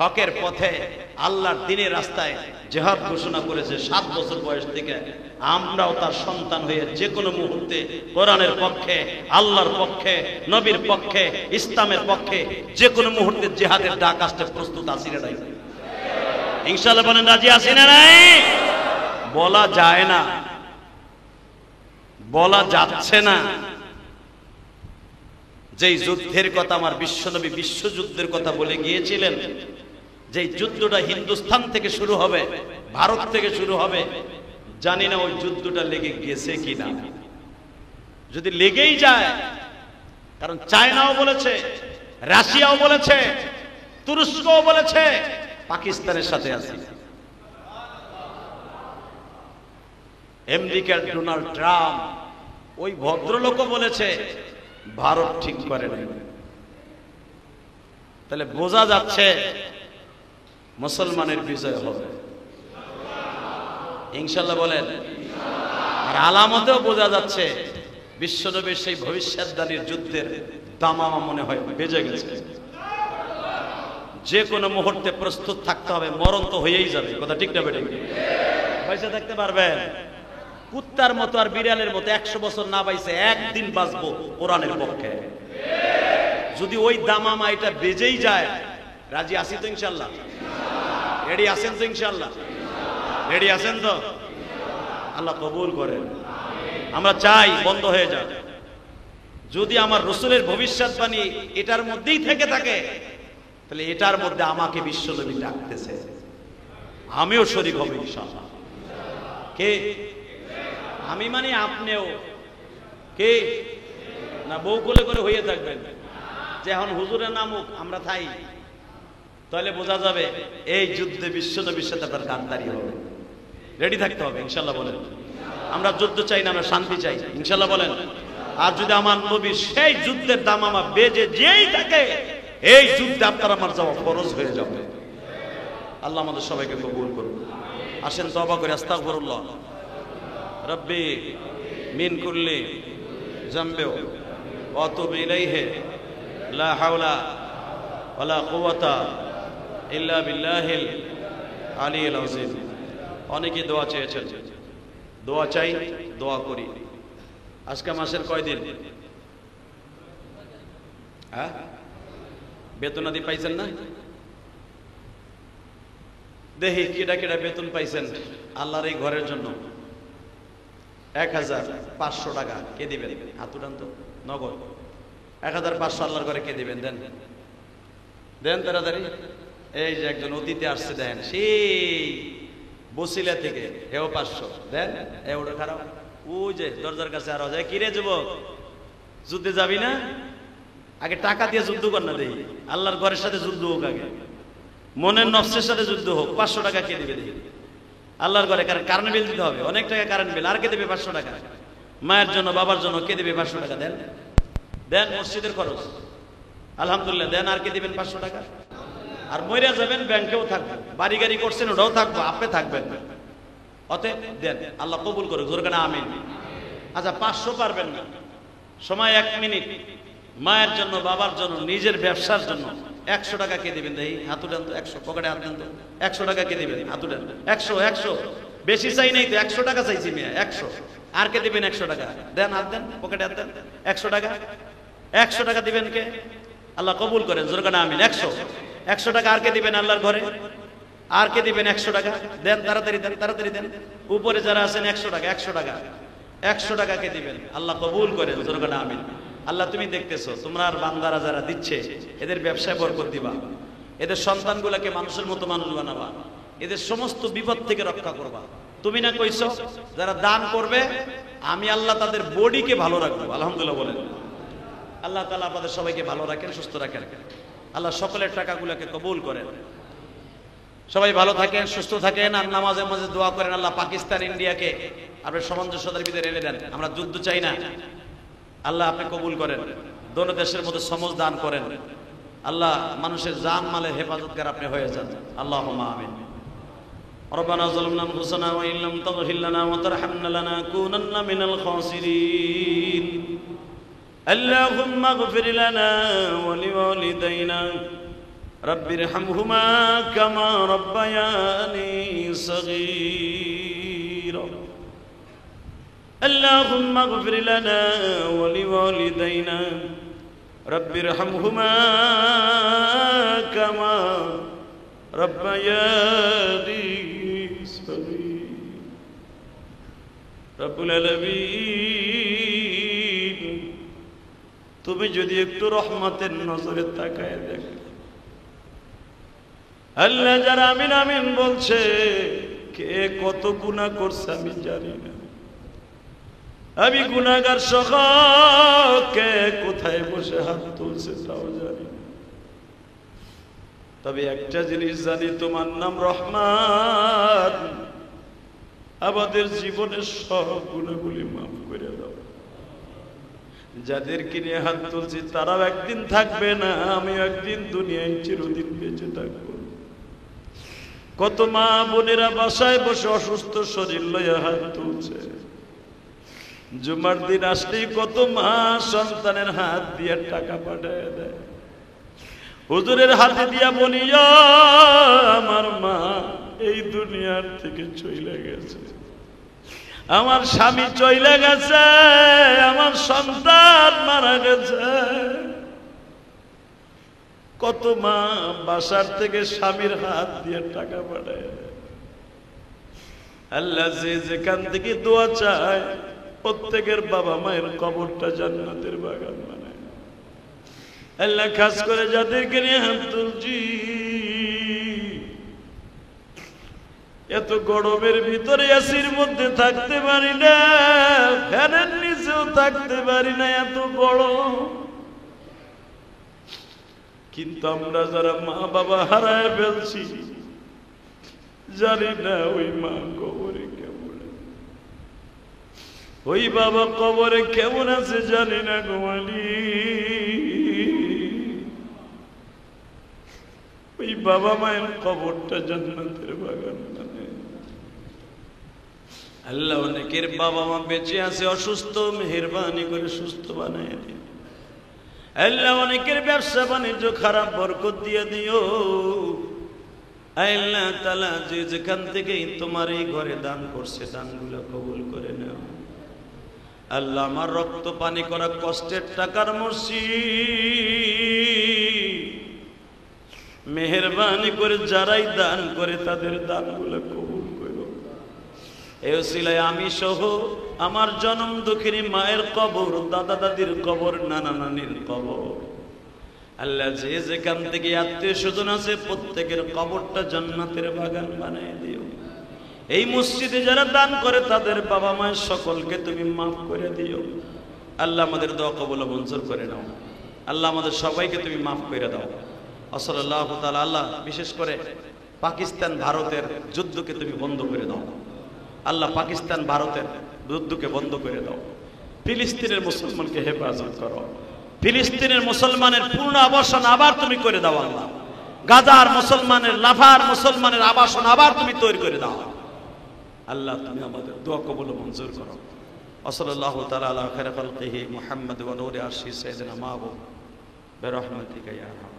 হকের পথে আল্লাহর দ্বীনের রাস্তায় জিহাদ ঘোষণা করেছে 7 বছর বয়স থেকে। আমরাও তার সন্তান হয়ে যে কোনো মুহূর্তে কোরআনের পক্ষে, আল্লাহর পক্ষে, নবীর পক্ষে, ইসলামের পক্ষে যে কোনো মুহূর্তে জিহাদের ডাক আসতে প্রস্তুত আছি না নাই? ইনশাআল্লাহ বলেন, রাজি আছি না নাই? বলা যায় না, বলা যাচ্ছে না। যেই যুদ্ধের কথা আমার বিশ্বনবী বিশ্বযুদ্ধের কথা বলে গিয়েছিলেন, যেই যুদ্ধটা হিন্দুস্তান থেকে শুরু হবে, ভারত থেকে শুরু হবে, জানি না ওই যুদ্ধটা লেগে গেছে কিনা। যদি লেগেই যায়, কারণ চায়নাও বলেছে, রাশিয়াও বলেছে, তুরস্কও বলেছে পাকিস্তানের সাথে আছে। আমেরিকার ডোনাল্ড ট্রাম্প, ওই ভদ্রলোকও বলেছে ভারত ঠিক করে নাই। তাহলে বোঝা যাচ্ছে মুসলমানের বিজয় হবে ইনশাআল্লাহ বলেন। আর আলামতেও বোঝা যাচ্ছে বিশ্বনবীর সেই ভবিষ্যৎবাণীর যুদ্ধের দামামা মনে হয় বেজে গেছে। যে কোনো মুহূর্তে প্রস্তুত থাকতে হবে, মরণ তো হয়েই যাবে। কথা ঠিক না বেঠিক? পয়সা থাকতে পারবেন? কুত্তার মতো আর বিড়ালের মতো 100 বছর না বাইছে একদিন বাঁচবো কোরআনের পক্ষে। যদি ওই দামামা এটা বেজেই যায়, রাজি আছি তো ইনশাল্লাহ? রেডি আছেন তো ইনশাল্লাহ? রেডি আছেন তো? আল্লাহ কবুল করেন। আমরা চাই বন্ধ হয়ে যাক। যদি আমার রসুলের ভবিষ্যৎবাণী এটার মধ্যেই থেকে থাকে, তাহলে এটার মধ্যে আমাকে বিশ্বনবী ডাকতেছে, আমিও শরীক হব ইনশাআল্লাহ। কে? আমি মানে আপনিও। কে? না বউ কোলে করে হয়ে থাকবেন যে এখন হুজুরের নামুক আমরা থাই, তাহলে বোঝা যাবে এই যুদ্ধে বিশ্বনবীর সাথে আপনার গাদ্দারি হবে। রেডি থাকতে হবে ইনশাআল্লাহ বলেন। আমরা যুদ্ধ চাই না, আমরা শান্তি চাই ইনশাআল্লাহ বলেন। আর যদি আমার নবী সেই যুদ্ধের দামামা বেজে যেই থাকে, এই যুদ্ধে আপনার আমার যাওয়া ফরজ হয়ে যাবে। আল্লাহ আমাদের সবাইকে কবুল করুন। আসেন তওবা করে আস্তাগফিরুল্লাহ রব্বি মিন কুল্লি যামবি ওয়া আতুবু ইলাইহি লা হাওলা ওয়ালা কুওয়াতা ইল্লা বিল্লাহিল আলিয়্যিল আযীম। অনেকে দোয়া চেয়েছেন, দোয়া চাই, দোয়া করি। আজকে মাসের কয় দিন? হ্যাঁ, বেতনাদি পাইছেন না? দেখি কেডা কেডা বেতন পাইছেন আল্লাহর এই ঘরের জন্য। 1500 টাকা কে দিবেন? হাত উঠান তো, নগদ 1500 আল্লাহর ঘরে কে দিবেন? দেন দেন তাড়াতাড়ি। এই যে একজন অতিথি আসছে, দেন সেই বসিলা থেকে, এও 500 দেন। এ ওটা খারাপ, ওই যে দরজার কাছে আরো যায়, কিরে যুবক যুদ্ধে যাবি না? আগে টাকা দিয়ে যুদ্ধ কর না, দেখি আল্লাহর ঘরের সাথে যুদ্ধ হোক, আগে মনের নফসের সাথে যুদ্ধ হোক। 500 টাকা কে দিবে দেখি আল্লাহর ঘরে? কারেন্ট বিল দিতে হবে, অনেক টাকা কারেন্ট বিল। আর কে দেবে 500 টাকা? মায়ের জন্য, বাবার জন্য কে দেবে 500 টাকা? দেন দেন, মসজিদের খরচ আলহামদুলিল্লাহ দেন। আর কে দিবেন 500 টাকা? আর মইরা যাবেন, ব্যাংকেও থাকবে, বাড়ি গাড়ি করছেন ওটাও থাকবো, আপনি থাকবেন। অতএব দেন, আল্লাহ কবুল করুক, জোরে কানা আমিন। আচ্ছা 500 পারবেন না, সময় 1 মিনিট। মায়ের জন্য, বাবার জন্য, নিজের ব্যবসার জন্য 100 টাকা কে দিবেন দেখি? হাত উঠান তো। 100 পকেটে হাত দেন তো। 100 টাকা কে দিবেন? হাত উঠান। 100 বেশি চাই নাই তো, 100 টাকা চাইছি মিয়া, 100। আর কে দিবেন 100 টাকা? দেন, হাত দেন, পকেটে হাত দেন। 100 টাকা, 100 টাকা দিবেন কে? আল্লাহ কবুল করেন, জোরে কানা আমিন। 100 টাকা আর কে দিবেন আল্লাহর ঘরে? আর কে দিবেন 100 টাকা? দেন, তাড়াতাড়ি দেন, তাড়াতাড়ি দেন। উপরে যারা আছেন 100 টাকা, 100 টাকা কে দিবেন? আল্লাহ কবুল করেন, জোরে কানা আমিন। আল্লাহ তুমি দেখতেছো, তোমার বান্দারা যারা দিচ্ছে, এদের ব্যবসায় বরকত দিবা, এদের সন্তানগুলোকে মানুষের মতো মানুষ বানাবা, এদের সমস্ত বিপদ থেকে রক্ষা করবা। তুমি না কইছো যারা দান করবে আমি আল্লাহ তাদের বডিকে ভালো রাখবো। আলহামদুলিল্লাহ বলেন। আল্লাহ তাআলা আপনাদের সবাইকে ভালো রাখেন, সুস্থ রাখেন। আল্লাহ সকলের টাকাগুলোকে কবুল করেন। সবাই ভালো থাকেন, সুস্থ থাকেন। আর নামাজে মাঝে দোয়া করেন আল্লাহ পাকিস্তান ইন্ডিয়াকে আপনার সামঞ্জস্যতার ভিতরে এনে দেন। আমরা যুদ্ধ চাই না, আল্লাহ আপনি কবুল করেন। দোনো দেশের মধ্যে সমঝ দান করেন। আল্লাহ মানুষের জান মালের হেফাজতকার আপনি হয়ে যান। আল্লাহুম্মা আমিন। ربنا ظلمنا انفسنا وان لم تغفر لنا وترحمنا لنكونن من الخاسرين اللهم اغفر لنا ولوالدينا رب ارحمهما كما ربياني صغيرا اللهم اغفر لنا ولوالدينا رب ارحمهما كما ربياني রব্বুল আলামিন, তুমি যদি একটু রহমতের নজরে তাকায় দেখ আল্লাহ, যারা আমিন আমিন বলছে কে কত গুনাহ করছে আমি জানি না, আমি গুনাহগার সহ কে কোথায় বসে হাত তুলছে তাও জানি না। তবে একটা জিনিস জানি, তোমার নাম রহমান, আমাদের জীবনের সব গুনাহগুলি মাফ করে দাও। যাদেরকে নিয়ে হাত তুলছি তারাও একদিন থাকবে না, আমি একদিন দুনিয়ায় চিরদিন বেঁচে থাকবো। কত মা বোনেরা বাসায় বসে অসুস্থ শরীর লইয়া হাত তুলছে, জুমার দিন আসলেই কত মা সন্তানের হাত দিয়ে টাকা পাঠায় দেয়। হুজুরের হাতে দিয়া বলি আমার মা এই দুনিয়ার থেকে চলে গেছে, আমার স্বামী চলে গেছে, আমার সন্তান মারা গেছে। কত মা বাসার থেকে স্বামীর হাত দিয়ে টাকা পাঠায়। আল্লাহ যে যেখান থেকে দোয়া চায় প্রত্যেকের বাবা মায়ের কবরটা জান্নাতের বাগান বানায়। আল্লাহ খাস করে যাদেরকে নিয়ে হাত তুলছি, এত গরমের ভিতরে এসির মধ্যে থাকতে পারি না, ফ্যানের নিচেও থাকতে পারি না, এত গরম। কিন্তু আমরা যারা মা বাবা হারায় ফেলছি, জানি না ওই মা কবরে কেমন, ওই বাবা কবরে কেমন আছে জানি না গোমালি। ওই বাবা মায়ের কবরটা জান্নাতের বাগান। আল্লাহ অনেকের বাবা মা বেঁচে আছে অসুস্থ, মেহেরবানি করে সুস্থ বানায় দিও। আল্লাহ অনেকের ব্যবসা বাণিজ্য খারাপ, বরকত দিয়ে দিও। আল্লাহ তাআলা যে যেখান থেকে তোমার এই ঘরে দান করছে দানগুলো কবুল করে নাও। আল্লাহ আমার রক্ত পানি করা কষ্টের টাকার মসজিদ, মেহেরবানি করে যারাই দান করে তাদের দানগুলো কবুল করো। এই ওসিলায় আমি সহ আমার জনম দুঃখিনী মায়ের কবর, দাদা দাদির কবর, নানা নানির কবর, আল্লাহ যে যেখান থেকে আত্মীয় স্বজন আছে প্রত্যেকের কবরটা জান্নাতের বাগান বানিয়ে দিও। এই মসজিদে যারা দান করে তাদের বাবা মায়ের সকলকে তুমি মাফ করে দিও। আল্লাহ আমাদের দোয়া কবুল ও মঞ্জুর করে নাও। আল্লাহ আমাদের সবাইকে তুমি মাফ করে দাও। সাল্লাল্লাহু তাআলা। আল্লাহ বিশেষ করে পাকিস্তান ভারতের যুদ্ধকে তুমি বন্ধ করে দাও। আল্লাহ পাকিস্তান ভারতের যুদ্ধকে বন্ধ করে দাও। ফিলিস্তিনের মুসলমানকে হেফাজত করো। ফিলিস্তিনের মুসলমানের পূর্ণ আবাসন আবার তুমি করে দাও। আল্লাহ গাজার মুসলমানের, লাফার মুসলমানের আবাসন আবার তুমি তৈরি করে দাও। আল্লাহ তুমি আমাদের দোয়া কবুল ও মঞ্জুর করো। সাল্লাল্লাহু তাআলা আলা খায়রি খালকিহি মুহাম্মদ ওয়া নূরি আরশি সাইয়্যিদিনা মাহবুব বিরহমাতিকা ইয়া আরহাম।